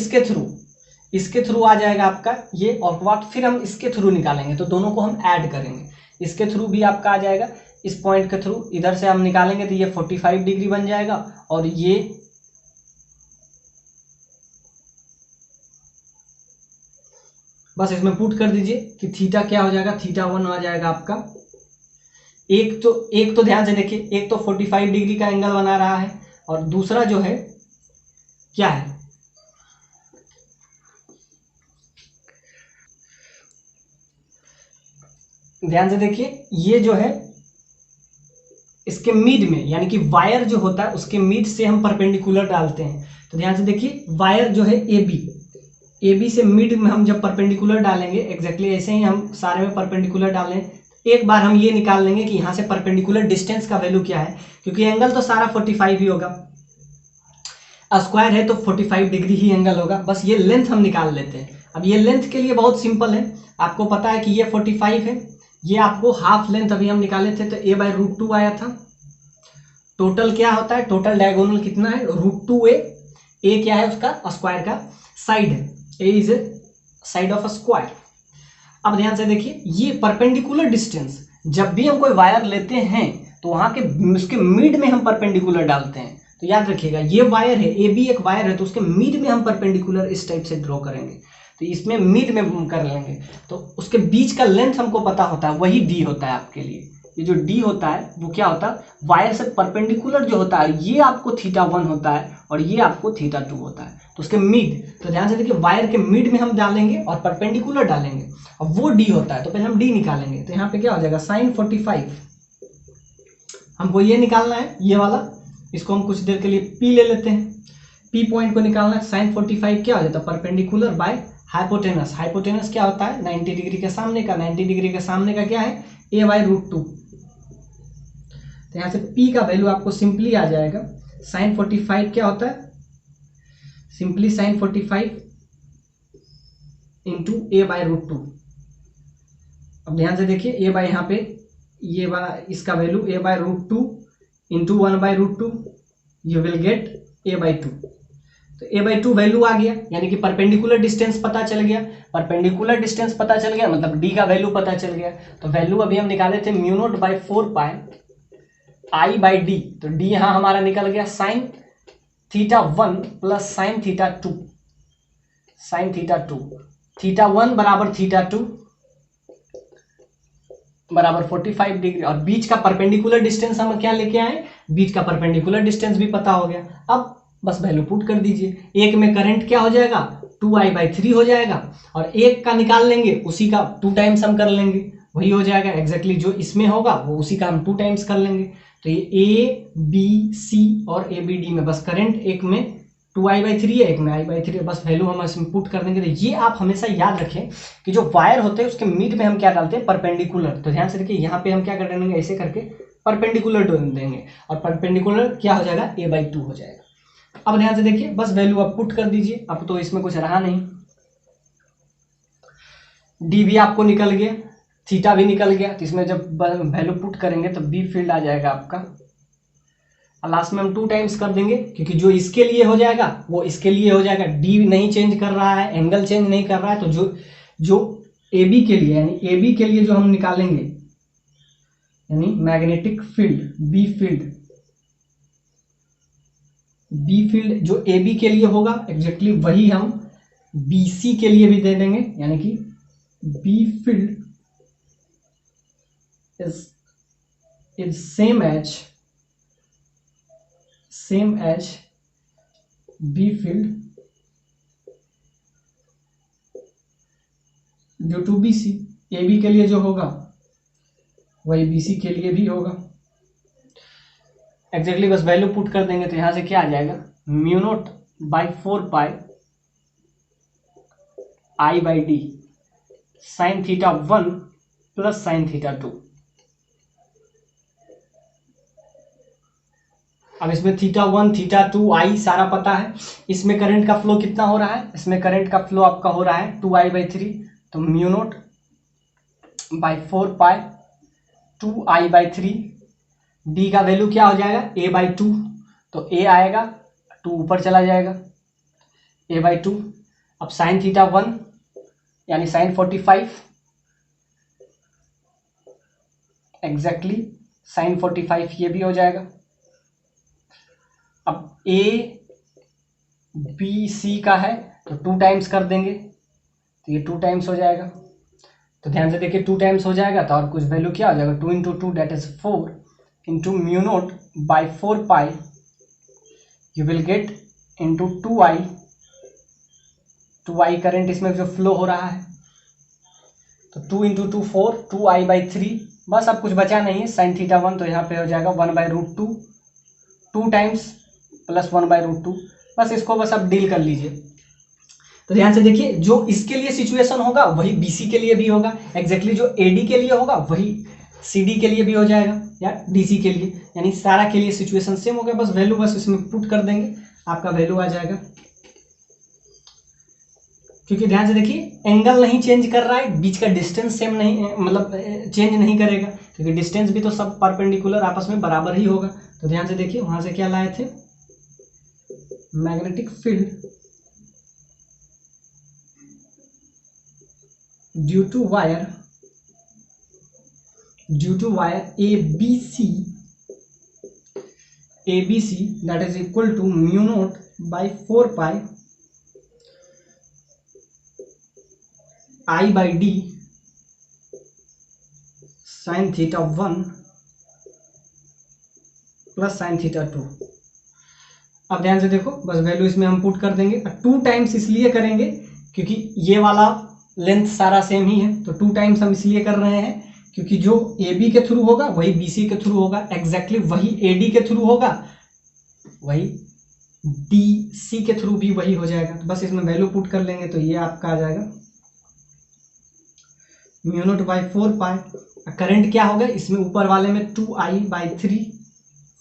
Speaker 1: इसके थ्रू आ जाएगा आपका ये, और बाद फिर हम इसके थ्रू निकालेंगे तो दोनों को हम ऐड करेंगे, इसके थ्रू भी आपका आ जाएगा, इस पॉइंट के थ्रू इधर से हम निकालेंगे तो ये 45 डिग्री बन जाएगा, और ये बस इसमें पुट कर दीजिए कि थीटा क्या हो जाएगा, थीटा 1 आ जाएगा आपका। एक तो ध्यान से देखिए, एक तो 45 डिग्री का एंगल बना रहा है और दूसरा जो है क्या है, ध्यान से देखिए ये जो है इसके मिड में, यानी कि वायर जो होता है उसके मिड से हम परपेंडिकुलर डालते हैं। तो ध्यान से देखिए वायर जो है ए बी से मिड में हम जब परपेंडिकुलर डालेंगे, एग्जैक्टली ऐसे ही हम सारे में परपेंडिकुलर डालें, एक बार हम ये निकाल लेंगे कि यहाँ से परपेंडिकुलर डिस्टेंस का वैल्यू क्या है, क्योंकि एंगल तो सारा 45 ही होगा, स्क्वायर है तो 45 डिग्री ही एंगल होगा। बस ये लेंथ हम निकाल लेते हैं। अब ये लेंथ के लिए बहुत सिंपल है, आपको पता है कि ये 45 है, ये आपको हाफ लेंथ अभी हम निकाले थे तो a बाई √2 आया था। टोटल क्या होता है, टोटल डायगोनल कितना है, √2a, a क्या है उसका स्क्वायर का साइड है, a is a side of a square. अब ध्यान से देखिए ये परपेंडिकुलर डिस्टेंस, जब भी हम कोई वायर लेते हैं तो वहां के उसके मिड में हम परपेंडिकुलर डालते हैं। तो याद रखिएगा ये वायर है, ए बी एक वायर है, तो उसके मिड में हम परपेंडिकुलर इस टाइप से ड्रॉ करेंगे, तो इसमें मिड में कर लेंगे, तो उसके बीच का लेंथ हमको पता होता है, वही डी होता है आपके लिए। ये जो डी होता है वो क्या होता है, वायर से परपेंडिकुलर जो होता है ये आपको थीटा 1 होता है और ये आपको थीटा 2 होता है, तो उसके मिड, तो ध्यान से देखिए वायर के मिड में हम डालेंगे और परपेंडिकुलर डालेंगे, और वो डी होता है, तो पहले हम डी निकालेंगे। तो यहाँ पे क्या हो जाएगा, sin 45, हमको ये निकालना है ये वाला, इसको हम कुछ देर के लिए पी ले लेते हैं, पी पॉइंट को निकालना है। sin 45 क्या हो जाता है, परपेंडिकुलर बाय हाइपोटेनस, हाइपोटेनस क्या होता है 90 डिग्री के सामने का, 90 डिग्री के सामने का क्या है a बाई √2। तो यहाँ से p का वैल्यू आपको सिंपली आ जाएगा, sin 45 क्या होता है, simply sin 45 into a by √2। अब ध्यान से देखिए a बाई यहाँ पे ये इसका value a by √2 into 1 by √2, you will gate a by 2। तो a बाई 2 वैल्यू आ गया, यानी कि परपेंडिकुलर डिस्टेंस पता चल गया, परपेंडिकुलर डिस्टेंस पता चल गया मतलब d का वैल्यू पता चल गया। तो वैल्यू अभी हम निकाले थे μ0 by 4 pi I by d, तो d यहाँ हमारा निकल गया sin theta 1 plus sin theta 2, sin theta 2, theta 1 बराबर थीटा 2 बराबर 45 डिग्री, और बीच का परपेंडिकुलर डिस्टेंस हम क्या लेके आए, बीच का परपेंडिकुलर डिस्टेंस भी पता हो गया। अब बस वैल्यू पुट कर दीजिए, एक में करंट क्या हो जाएगा 2i/3 हो जाएगा, और एक का निकाल लेंगे उसी का 2 टाइम्स हम कर लेंगे, वही हो जाएगा एग्जैक्टली जो इसमें होगा वो उसी का हम 2 टाइम्स कर लेंगे। तो ये ए बी सी और ए बी डी में बस करंट एक में 2i/3 है, एक में i/3 है, बस वैल्यू हम इसमें पुट कर देंगे। तो ये आप हमेशा याद रखें कि जो वायर होते हैं उसके मिड में हम क्या डालते हैं, परपेंडिकुलर। तो ध्यान से देखिए यहाँ पे हम क्या कर देंगे, ऐसे करके परपेंडिकुलर देंगे, और परपेंडिकुलर क्या हो जाएगा, a/2 हो जाएगा। अब ध्यान से देखिए, बस वैल्यू आप पुट कर दीजिए। अब तो इसमें कुछ रहा नहीं, डी भी आपको निकल गया, थीटा भी निकल गया, तो इसमें जब वैल्यू पुट करेंगे तो बी फील्ड आ जाएगा आपका। लास्ट में हम 2 टाइम्स कर देंगे, क्योंकि जो इसके लिए हो जाएगा वो इसके लिए हो जाएगा। डी नहीं चेंज कर रहा है, एंगल चेंज नहीं कर रहा है, तो जो ए बी के लिए, यानी ए बी के लिए जो हम निकालेंगे, यानी मैग्नेटिक फील्ड बी फील्ड जो ए बी के लिए होगा एग्जैक्टली वही हम बी सी के लिए भी दे देंगे, यानी कि B field is same as B field due to B C. A B के लिए जो होगा वही बी सी के लिए भी होगा एग्जैक्टली। बस वैल्यू पुट कर देंगे तो यहां से क्या आ जाएगा, μ0/4π I/d sin θ1 प्लस sin θ2। अब इसमें θ1 θ2 I सारा पता है। इसमें करंट का फ्लो कितना हो रहा है, इसमें करंट का फ्लो आपका हो रहा है 2I/3, तो μ0/4π 2I/3। डी का वैल्यू क्या हो जाएगा, a/2, तो a आएगा, 2 ऊपर चला जाएगा, a/2। अब sin θ1 यानी sin 45, एग्जैक्टली sin 45 ये भी हो जाएगा। अब ए बी सी का है तो 2 टाइम्स कर देंगे, तो ये 2 टाइम्स हो जाएगा। तो ध्यान से देखिए 2 टाइम्स हो जाएगा तो और कुछ वैल्यू क्या हो जाएगा, 2 × 2 that is 4 into μ0/4π you will get into 2I current इसमें जो फ्लो हो रहा है, तो 2 × 2 4 2I/3। बस अब कुछ बचा नहीं है, sin θ1 तो यहाँ पे हो जाएगा 1/√2, 2 टाइम्स प्लस 1/√2। बस इसको बस आप डील कर लीजिए। तो ध्यान से देखिए, जो इसके लिए सिचुएशन होगा वही बीसी के लिए भी होगा, एग्जैक्टली जो एडी के लिए होगा वही सीडी के लिए भी हो जाएगा, या डीसी के लिए, यानी सारा के लिए सिचुएशन सेम हो गया। बस वैल्यू बस इसमें पुट कर देंगे, आपका वैल्यू आ जाएगा। क्योंकि ध्यान से देखिए एंगल नहीं चेंज कर रहा है, बीच का डिस्टेंस सेम नहीं, मतलब चेंज नहीं करेगा, क्योंकि डिस्टेंस भी तो सब परपेंडिकुलर आपस में बराबर ही होगा। तो ध्यान से देखिए वहां से क्या लाए थे, magnetic field due to wire ABC that is equal to μ0/4π I/d sin θ1 plus sin θ2। अब ध्यान से देखो, बस वैल्यू इसमें हम पुट कर देंगे। 2 टाइम्स इसलिए करेंगे क्योंकि ये वाला लेंथ सारा सेम ही है, तो 2 टाइम्स हम इसलिए कर रहे हैं क्योंकि जो AB के थ्रू होगा वही BC के थ्रू होगा, एग्जैक्टली वही AD के थ्रू होगा वही BC के थ्रू भी वही हो जाएगा। तो बस इसमें वैल्यू पुट कर लेंगे तो ये आपका आ जाएगा μ0/4π। करंट क्या होगा, इसमें ऊपर वाले में 2I/3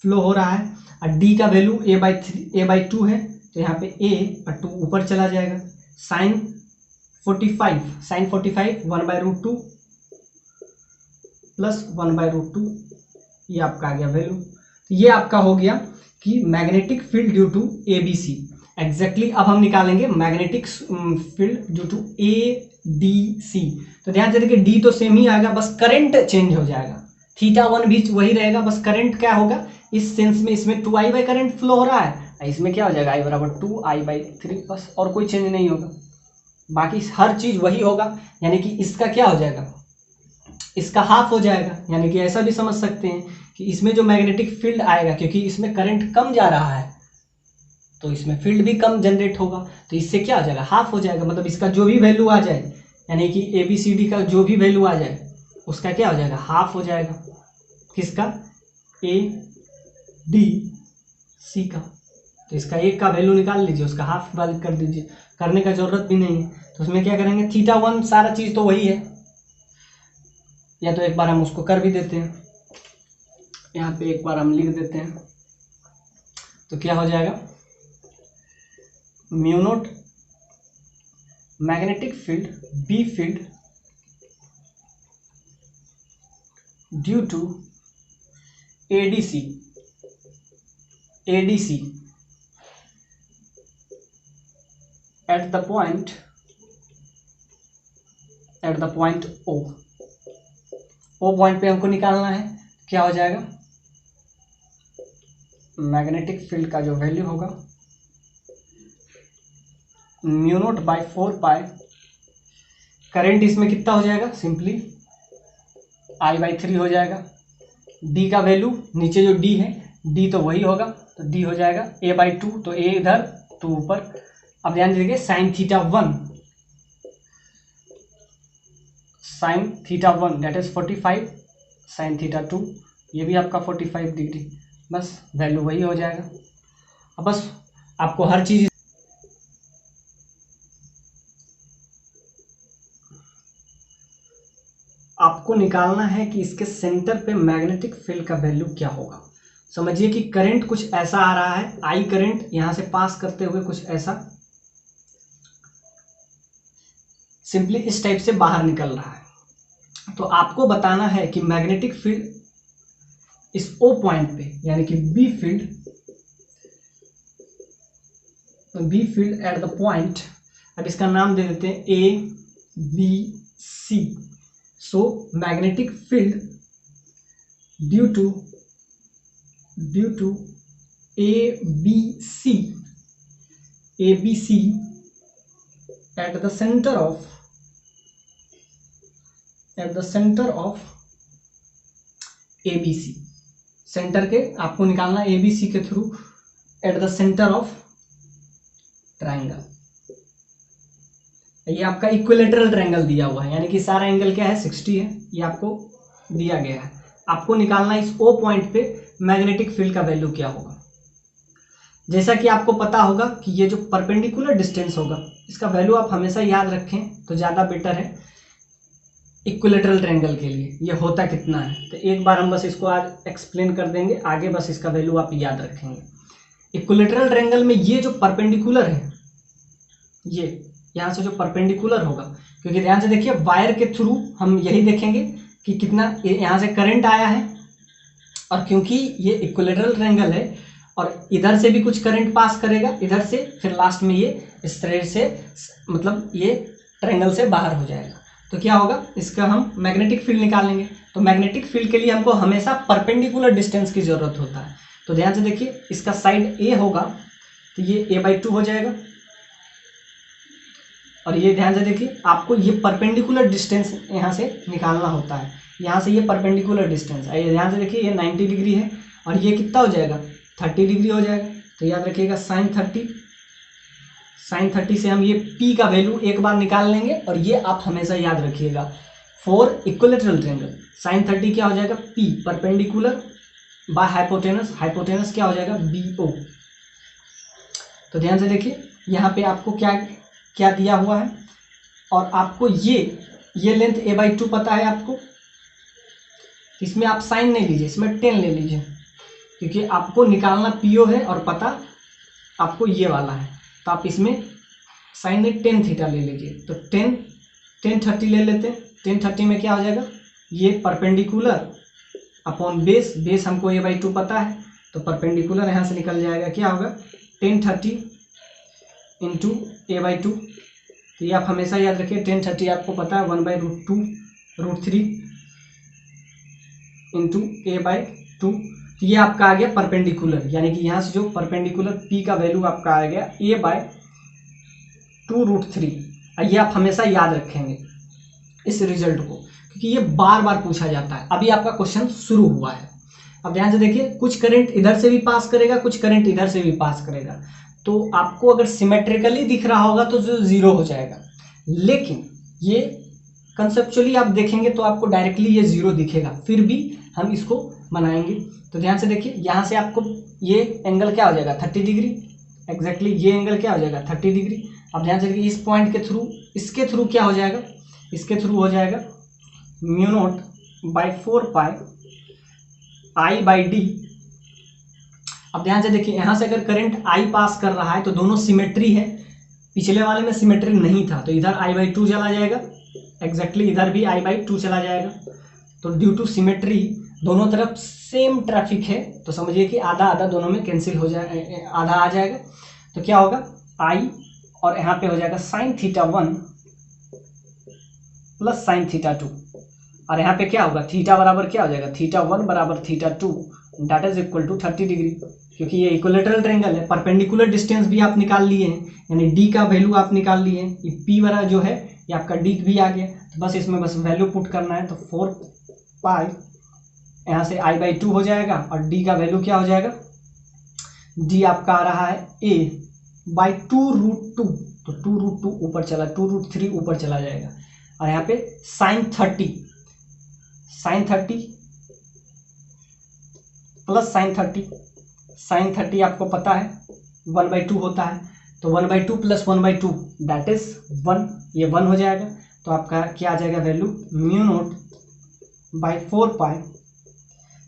Speaker 1: फ्लो हो रहा है, और D का वैल्यू a/2 है, तो यहाँ पे a और 2 ऊपर चला जाएगा। sin 45 1/√2 प्लस 1/√2, ये आपका आ गया वैल्यू। तो ये आपका हो गया कि magnetic field due to ABC। Exactly अब हम निकालेंगे magnetic field due to ADC। तो ध्यान से देखिए D तो सेम ही आएगा, बस करंट चेंज हो जाएगा, θ1 भी वही रहेगा, बस करंट क्या होगा इस सेंस में, इसमें 2I करंट फ्लो हो रहा है, इसमें क्या हो जाएगा I = 2I/3, बस और कोई चेंज नहीं होगा, बाकी हर चीज वही होगा। यानी कि इसका क्या हो जाएगा, इसका हाफ हो जाएगा। यानी कि ऐसा भी समझ सकते हैं कि इसमें जो मैग्नेटिक फील्ड आएगा, क्योंकि इसमें करंट कम जा रहा है, तो इसमें फील्ड भी कम जनरेट होगा, तो इससे क्या हो जाएगा, हाफ हो जाएगा। मतलब इसका जो भी वैल्यू आ जाए, यानी कि ABCD का जो भी वैल्यू आ जाए उसका क्या हो जाएगा, हाफ हो जाएगा। किसका, ABC का। तो इसका 1 का वैल्यू निकाल लीजिए, उसका हाफ वैल्यू कर दीजिए, करने का जरूरत भी नहीं है। तो उसमें क्या करेंगे, θ1 सारा चीज तो वही है, या तो एक बार हम उसको कर भी देते हैं, यहाँ पे एक बार हम लिख देते हैं। तो क्या हो जाएगा, mu naught magnetic field B field due to ADC at the point O point पे हमको निकालना है। क्या हो जाएगा, मैग्नेटिक फील्ड का जो वैल्यू होगा mu naught by 4 pi, current इसमें कितना हो जाएगा, सिंपली I/3 हो जाएगा। D का वैल्यू नीचे जो D है, D तो वही होगा, तो D हो जाएगा A/2, तो A इधर तो ऊपर। अब ध्यान दीजिए sin θ1 दैट इज 45, sin θ2 ये भी आपका 45 डिग्री, बस वैल्यू वही हो जाएगा। अब बस आपको हर चीज आपको निकालना है कि इसके सेंटर पे मैग्नेटिक फील्ड का वैल्यू क्या होगा। समझिए कि करंट कुछ ऐसा आ रहा है, I करंट यहां से पास करते हुए कुछ ऐसा सिंपली इस टाइप से बाहर निकल रहा है। तो आपको बताना है कि मैग्नेटिक फील्ड इस O पॉइंट पे, यानी कि B field at the point, अब इसका नाम दे देते हैं ABC। So magnetic field due to ABC at the center of ABC, centre के आपको निकालना ABC के through at the centre of triangle. ये आपका इक्विलेटरल ट्रायंगल दिया हुआ है, यानी कि सारा एंगल क्या है, 60 है, ये आपको दिया गया है। आपको निकालना इस O पॉइंट पे मैग्नेटिक फील्ड का वैल्यू क्या होगा। जैसा कि आपको पता होगा कि ये जो परपेंडिकुलर डिस्टेंस होगा इसका वैल्यू आप हमेशा याद रखें तो ज़्यादा बेटर है इक्विलेटरल ट्रायंगल के लिए। ये होता कितना है, तो एक बार हम बस इसको आज एक्सप्लेन कर देंगे, आगे बस इसका वैल्यू आप याद रखेंगे। इक्विलेटरल ट्रायंगल में ये जो परपेंडिकुलर है, ये यहाँ से जो परपेंडिकुलर होगा, क्योंकि ध्यान से देखिए वायर के थ्रू हम यही देखेंगे कि कितना यहाँ से करंट आया है, और क्योंकि ये इक्विलेटरल ट्रायंगल है और इधर से भी कुछ करंट पास करेगा इधर से, फिर लास्ट में ये इस तरह से मतलब ये ट्रायंगल से बाहर हो जाएगा। तो क्या होगा, इसका हम मैग्नेटिक फील्ड निकालेंगे। तो मैग्नेटिक फील्ड के लिए हमको हमेशा परपेंडिकुलर डिस्टेंस की जरूरत होता है। तो ध्यान से देखिए इसका साइड A होगा तो ये A/2 हो जाएगा, और ये ध्यान से देखिए आपको ये परपेंडिकुलर डिस्टेंस यहाँ से निकालना होता है। यहाँ से ये परपेंडिकुलर डिस्टेंस है, ध्यान से देखिए ये 90 डिग्री है और ये कितना हो जाएगा, 30 डिग्री हो जाएगा। तो याद रखिएगा sin 30 से हम ये P का वैल्यू एक बार निकाल लेंगे, और ये आप हमेशा याद रखिएगा फॉर इक्विलेटरल ट्रायंगल। sin 30 क्या हो जाएगा, P परपेंडिकुलर बाय हाइपोटेनस क्या हो जाएगा, BO। तो ध्यान से देखिए यहाँ पे आपको क्या दिया हुआ है, और आपको ये लेंथ A/2 पता है आपको, इसमें आप साइन नहीं लीजिए, इसमें 10 ले लीजिए, क्योंकि आपको निकालना PO है और पता आपको ये वाला है। तो आप इसमें साइन में 10 थीटा ले लीजिए। तो 10 30 ले लेते हैं। 10 30 में क्या हो जाएगा, ये परपेंडिकुलर अपॉन बेस हमको A/2 पता है, तो परपेंडिकुलर यहाँ से निकल जाएगा, क्या होगा 10 30 इंटू A/2। तो ये आप हमेशा याद रखिए 10 30 आपको पता है 1/√2√3 इंटू A/2। तो ये आपका आ गया परपेंडिकुलर, यानी कि यहाँ से जो परपेंडिकुलर P का वैल्यू आपका आ गया A/2√3। ये आप हमेशा याद रखेंगे इस रिजल्ट को, क्योंकि ये बार बार पूछा जाता है। अभी आपका क्वेश्चन शुरू हुआ है। अब ध्यान से देखिए कुछ करंट इधर से भी पास करेगा, कुछ करंट इधर से भी पास करेगा। तो आपको अगर सिमेट्रिकली दिख रहा होगा तो जो 0 हो जाएगा, लेकिन ये कंसेप्चुअली आप देखेंगे तो आपको डायरेक्टली ये 0 दिखेगा, फिर भी हम इसको बनाएंगे। तो ध्यान से देखिए, यहाँ से आपको ये एंगल क्या हो जाएगा 30 डिग्री, एग्जैक्टली ये एंगल क्या हो जाएगा 30 डिग्री। अब ध्यान से देखिए इस पॉइंट के थ्रू, इसके थ्रू क्या हो जाएगा, इसके थ्रू हो जाएगा mu naught by 4 pi I by D. अब ध्यान से देखिए, यहाँ से अगर करंट आई पास कर रहा है तो दोनों सिमेट्री है, पिछले वाले में सिमेट्री नहीं था तो इधर आई बाई 2 चला जाएगा, एग्जैक्टली इधर भी आई बाई 2 चला जाएगा। तो ड्यू टू सिमेट्री दोनों तरफ सेम ट्रैफिक है, तो समझिए कि आधा आधा दोनों में कैंसिल हो जाए, आधा आ जाएगा। तो क्या होगा आई और यहाँ पे हो जाएगा sign theta 1 plus sine theta 2, और यहाँ पे क्या होगा थीटा बराबर क्या हो जाएगा थीटा 1 बराबर theta 2 that is equal to 30 degree, क्योंकि ये इक्विलेटरल ट्रायंगल है। परपेंडिकुलर डिस्टेंस भी आप निकाल लिए हैं, यानी डी का वैल्यू आप निकाल लिए हैं, ये पी वाला जो है ये आपका डी भी आ गया, तो बस इसमें बस वैल्यू पुट करना है। तो 4 पाई यहाँ से आई बाई 2 हो जाएगा और डी का वैल्यू क्या हो जाएगा, डी आपका आ रहा है ए बाई 2√2, तो 2√2 ऊपर चला, 2√3 ऊपर चला जाएगा, और यहाँ पे साइन 30 प्लस साइन 30 आपको पता है 1/2 होता है, तो 1/2 प्लस 1/2 दैट इज 1, ये 1 हो जाएगा। तो आपका क्या आ जाएगा वैल्यू म्यू नॉट बाई 4 पाई,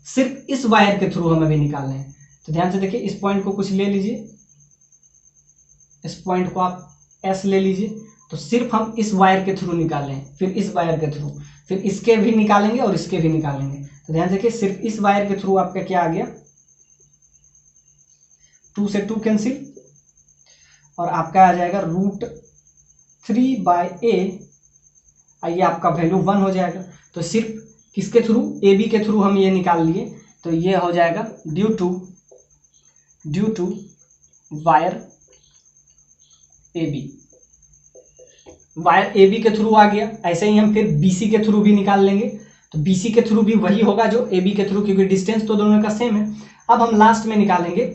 Speaker 1: सिर्फ इस वायर के थ्रू हमें अभी निकालना है। तो ध्यान से देखिए, इस पॉइंट को कुछ ले लीजिए, इस पॉइंट को आप एस ले लीजिए, तो सिर्फ हम इस वायर के थ्रू निकालें, फिर इस वायर के थ्रू, फिर इसके भी निकालेंगे और इसके भी निकालेंगे। तो ध्यान से देखिए, सिर्फ इस वायर के थ्रू आपका क्या आ गया 2 से 2 कैंसिल, और आपका आ जाएगा √3/a, ये आपका वैल्यू 1 हो जाएगा। तो सिर्फ किसके थ्रू, ए बी के थ्रू हम ये निकाल लिए, तो ये हो जाएगा due to wire A B, wire A B के थ्रू आ गया। ऐसे ही हम फिर बीसी के थ्रू भी निकाल लेंगे, तो बीसी के थ्रू भी वही होगा जो ए बी के थ्रू, क्योंकि डिस्टेंस तो दोनों का सेम है। अब हम लास्ट में निकालेंगे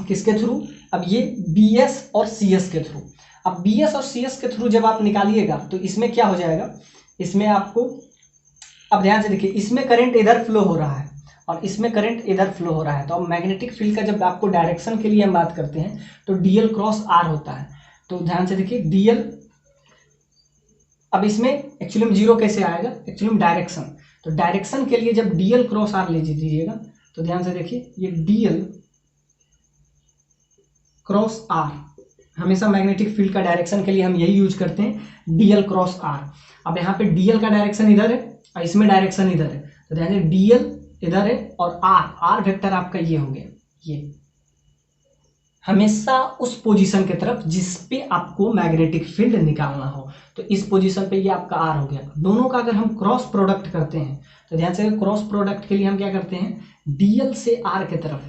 Speaker 1: किसके थ्रू, अब ये बी एस और सी एस के थ्रू। अब बी एस और सी एस के थ्रू जब आप निकालिएगा तो इसमें क्या हो जाएगा, इसमें आपको, अब ध्यान से देखिए, इसमें करंट इधर फ्लो हो रहा है और इसमें करंट इधर फ्लो हो रहा है। तो अब मैग्नेटिक फील्ड का जब आपको डायरेक्शन के लिए हम बात करते हैं तो डीएल क्रॉस आर होता है। तो ध्यान से देखिए डीएल, अब इसमें एक्चुअली में 0 कैसे आएगा, एक्चुअली में डायरेक्शन, तो डायरेक्शन के लिए जब डीएल क्रॉस आर ले दीजिएगा, तो ध्यान से देखिए ये डीएल क्रॉस आर, हमेशा मैग्नेटिक फील्ड का डायरेक्शन के लिए हम यही यूज करते हैं, डीएल क्रॉस आर। अब यहाँ पे डीएल का डायरेक्शन इधर है और इसमें डायरेक्शन इधर है, तो ध्यान से डीएल इधर है और आर वेक्टर आपका ये हो गया, ये हमेशा उस पोजीशन के तरफ जिस पे आपको मैग्नेटिक फील्ड निकालना हो, तो इस पोजीशन पे ये आपका आर हो गया। दोनों का अगर हम क्रॉस प्रोडक्ट करते हैं, तो ध्यान से क्रॉस प्रोडक्ट के लिए हम क्या करते हैं, डीएल से आर के तरफ,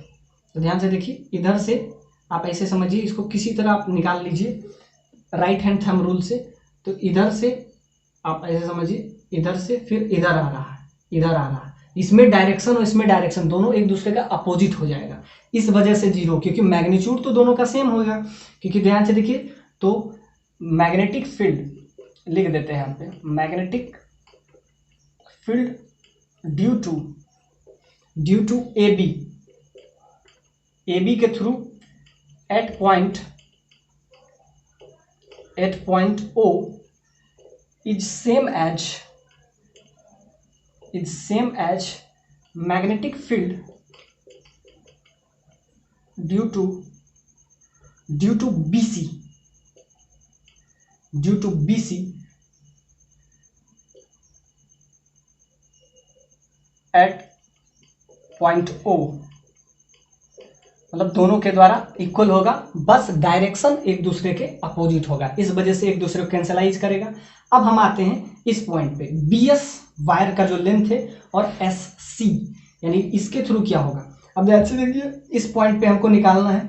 Speaker 1: तो ध्यान से देखिए इधर से आप ऐसे समझिए, इसको किसी तरह आप निकाल लीजिए राइट हैंड थंब रूल से, तो इधर से आप ऐसे समझिए, इधर से फिर इधर आ रहा है, इधर आ रहा है, इसमें डायरेक्शन और इसमें डायरेक्शन दोनों एक दूसरे का अपोजिट हो जाएगा, इस वजह से 0, क्योंकि मैग्नीट्यूड तो दोनों का सेम होगा। क्योंकि ध्यान से देखिए, तो मैग्नेटिक फील्ड लिख देते हैं यहाँ पे, magnetic field due to A B के through at point O is same as magnetic field due to BC at point O, मतलब दोनों के द्वारा इक्वल होगा, बस डायरेक्शन एक दूसरे के अपोजिट होगा, इस वजह से एक दूसरे को कैंसलाइज करेगा। अब हम आते हैं इस पॉइंट पे, BS वायर का जो लेंथ है और SC, यानी इसके थ्रू क्या होगा। अब ध्यान से देखिए, इस पॉइंट पे हमको निकालना है,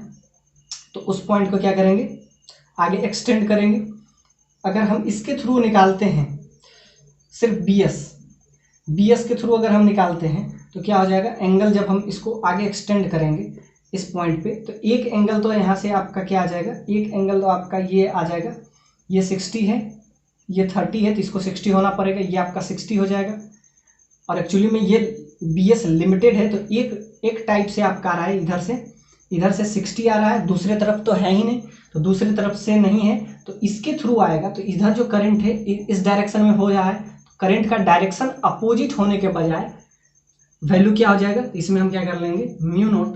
Speaker 1: तो उस पॉइंट को क्या करेंगे, आगे एक्सटेंड करेंगे। अगर हम इसके थ्रू निकालते हैं, सिर्फ BS के थ्रू अगर हम निकालते हैं, तो क्या हो जाएगा, एंगल जब हम इसको आगे एक्सटेंड करेंगे, इस पॉइंट पे, तो एक एंगल तो यहाँ से आपका क्या आ जाएगा, एक एंगल तो आपका ये आ जाएगा, ये 60 है, ये 30 है, तो इसको 60 होना पड़ेगा, ये आपका 60 हो जाएगा। और एक्चुअली में ये BS लिमिटेड है, तो एक टाइप से आपका आ रहा है, इधर से 60 आ रहा है, दूसरे तरफ तो है ही नहीं, तो दूसरी तरफ से नहीं है, तो इसके थ्रू आएगा। तो इधर जो करंट है इस डायरेक्शन में हो रहा है, करंट का डायरेक्शन अपोजिट होने के बजाय वैल्यू क्या हो जाएगा, इसमें हम क्या कर लेंगे, mu naught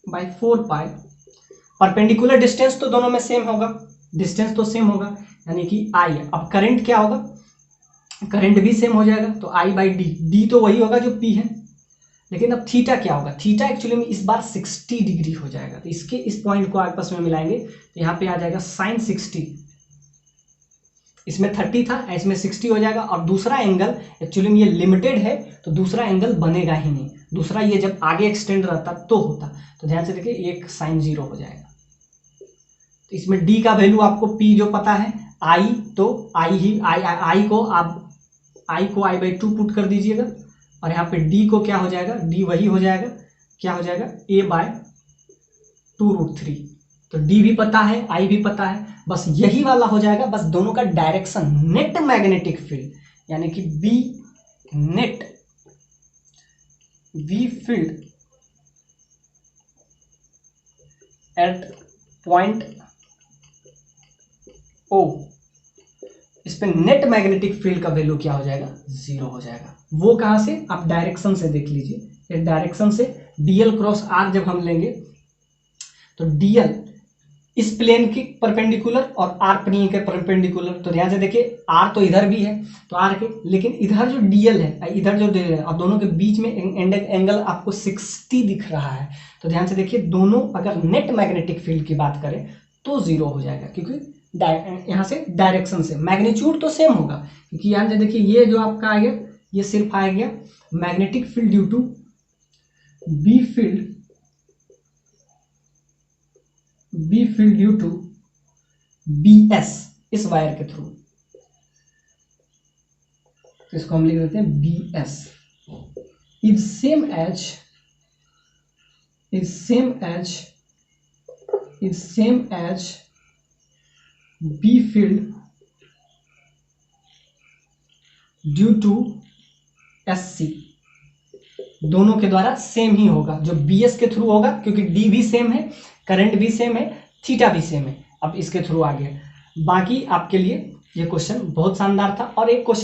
Speaker 1: by 4 pi. Perpendicular distance तो दोनों में सेम होगा, डिस्टेंस तो सेम होगा, यानी कि आई। अब करंट क्या होगा, करंट भी सेम हो जाएगा, तो आई बाई डी, डी तो वही होगा जो पी है, लेकिन अब थीटा क्या होगा, थीटा एक्चुअली में इस बार 60 डिग्री हो जाएगा। तो इसके इस पॉइंट को आपस में मिलाएंगे, तो यहाँ पे आ जाएगा साइन 60, इसमें 30 था, इसमें 60 हो जाएगा। और दूसरा एंगल एक्चुअली में ये लिमिटेड है, तो दूसरा एंगल बनेगा ही नहीं, दूसरा ये जब आगे एक्सटेंड रहता तो होता। तो ध्यान से देखिए, एक साइन 0 हो जाएगा। तो इसमें डी का वैल्यू आपको पी जो पता है, आई, तो आई ही आई को आप आई बाई 2 पुट कर दीजिएगा, और यहाँ पे डी को क्या हो जाएगा, डी वही हो जाएगा, क्या हो जाएगा, ए बाय 2√3। तो डी भी पता है, आई भी पता है, बस यही वाला हो जाएगा, बस दोनों का डायरेक्शन, नेट मैग्नेटिक फील्ड यानी कि B net, V field at point O, इस पे नेट मैग्नेटिक फील्ड का वैल्यू क्या हो जाएगा, 0 हो जाएगा। वो कहां से, आप डायरेक्शन से देख लीजिए, डायरेक्शन से डीएल क्रॉस आर जब हम लेंगे, तो डीएल इस प्लेन के परपेंडिकुलर और आर प्लेन के परपेंडिकुलर। तो ध्यान से देखिए, आर तो इधर भी है, तो आर के, लेकिन इधर जो डीएल है, इधर जो डीएल है, और दोनों के बीच में एंगल आपको 60 दिख रहा है। तो ध्यान से देखिए, दोनों अगर नेट मैग्नेटिक फील्ड की बात करें तो 0 हो जाएगा, क्योंकि यहाँ से डायरेक्शन से मैग्नीट्यूड तो सेम होगा, क्योंकि यहाँ से देखिए, ये जो आपका आ गया, ये सिर्फ आ गया magnetic field due to B field due to BS इस वायर के थ्रू। तो इसको हम लिख देते हैं BS is same as B field due to SC। दोनों के द्वारा सेम ही होगा, जो BS के थ्रू होगा, क्योंकि D भी सेम है, करंट भी सेम है, थीटा भी सेम है। अब इसके थ्रू आ गया। बाकी आपके लिए ये क्वेश्चन बहुत शानदार था। और एक क्वेश्चन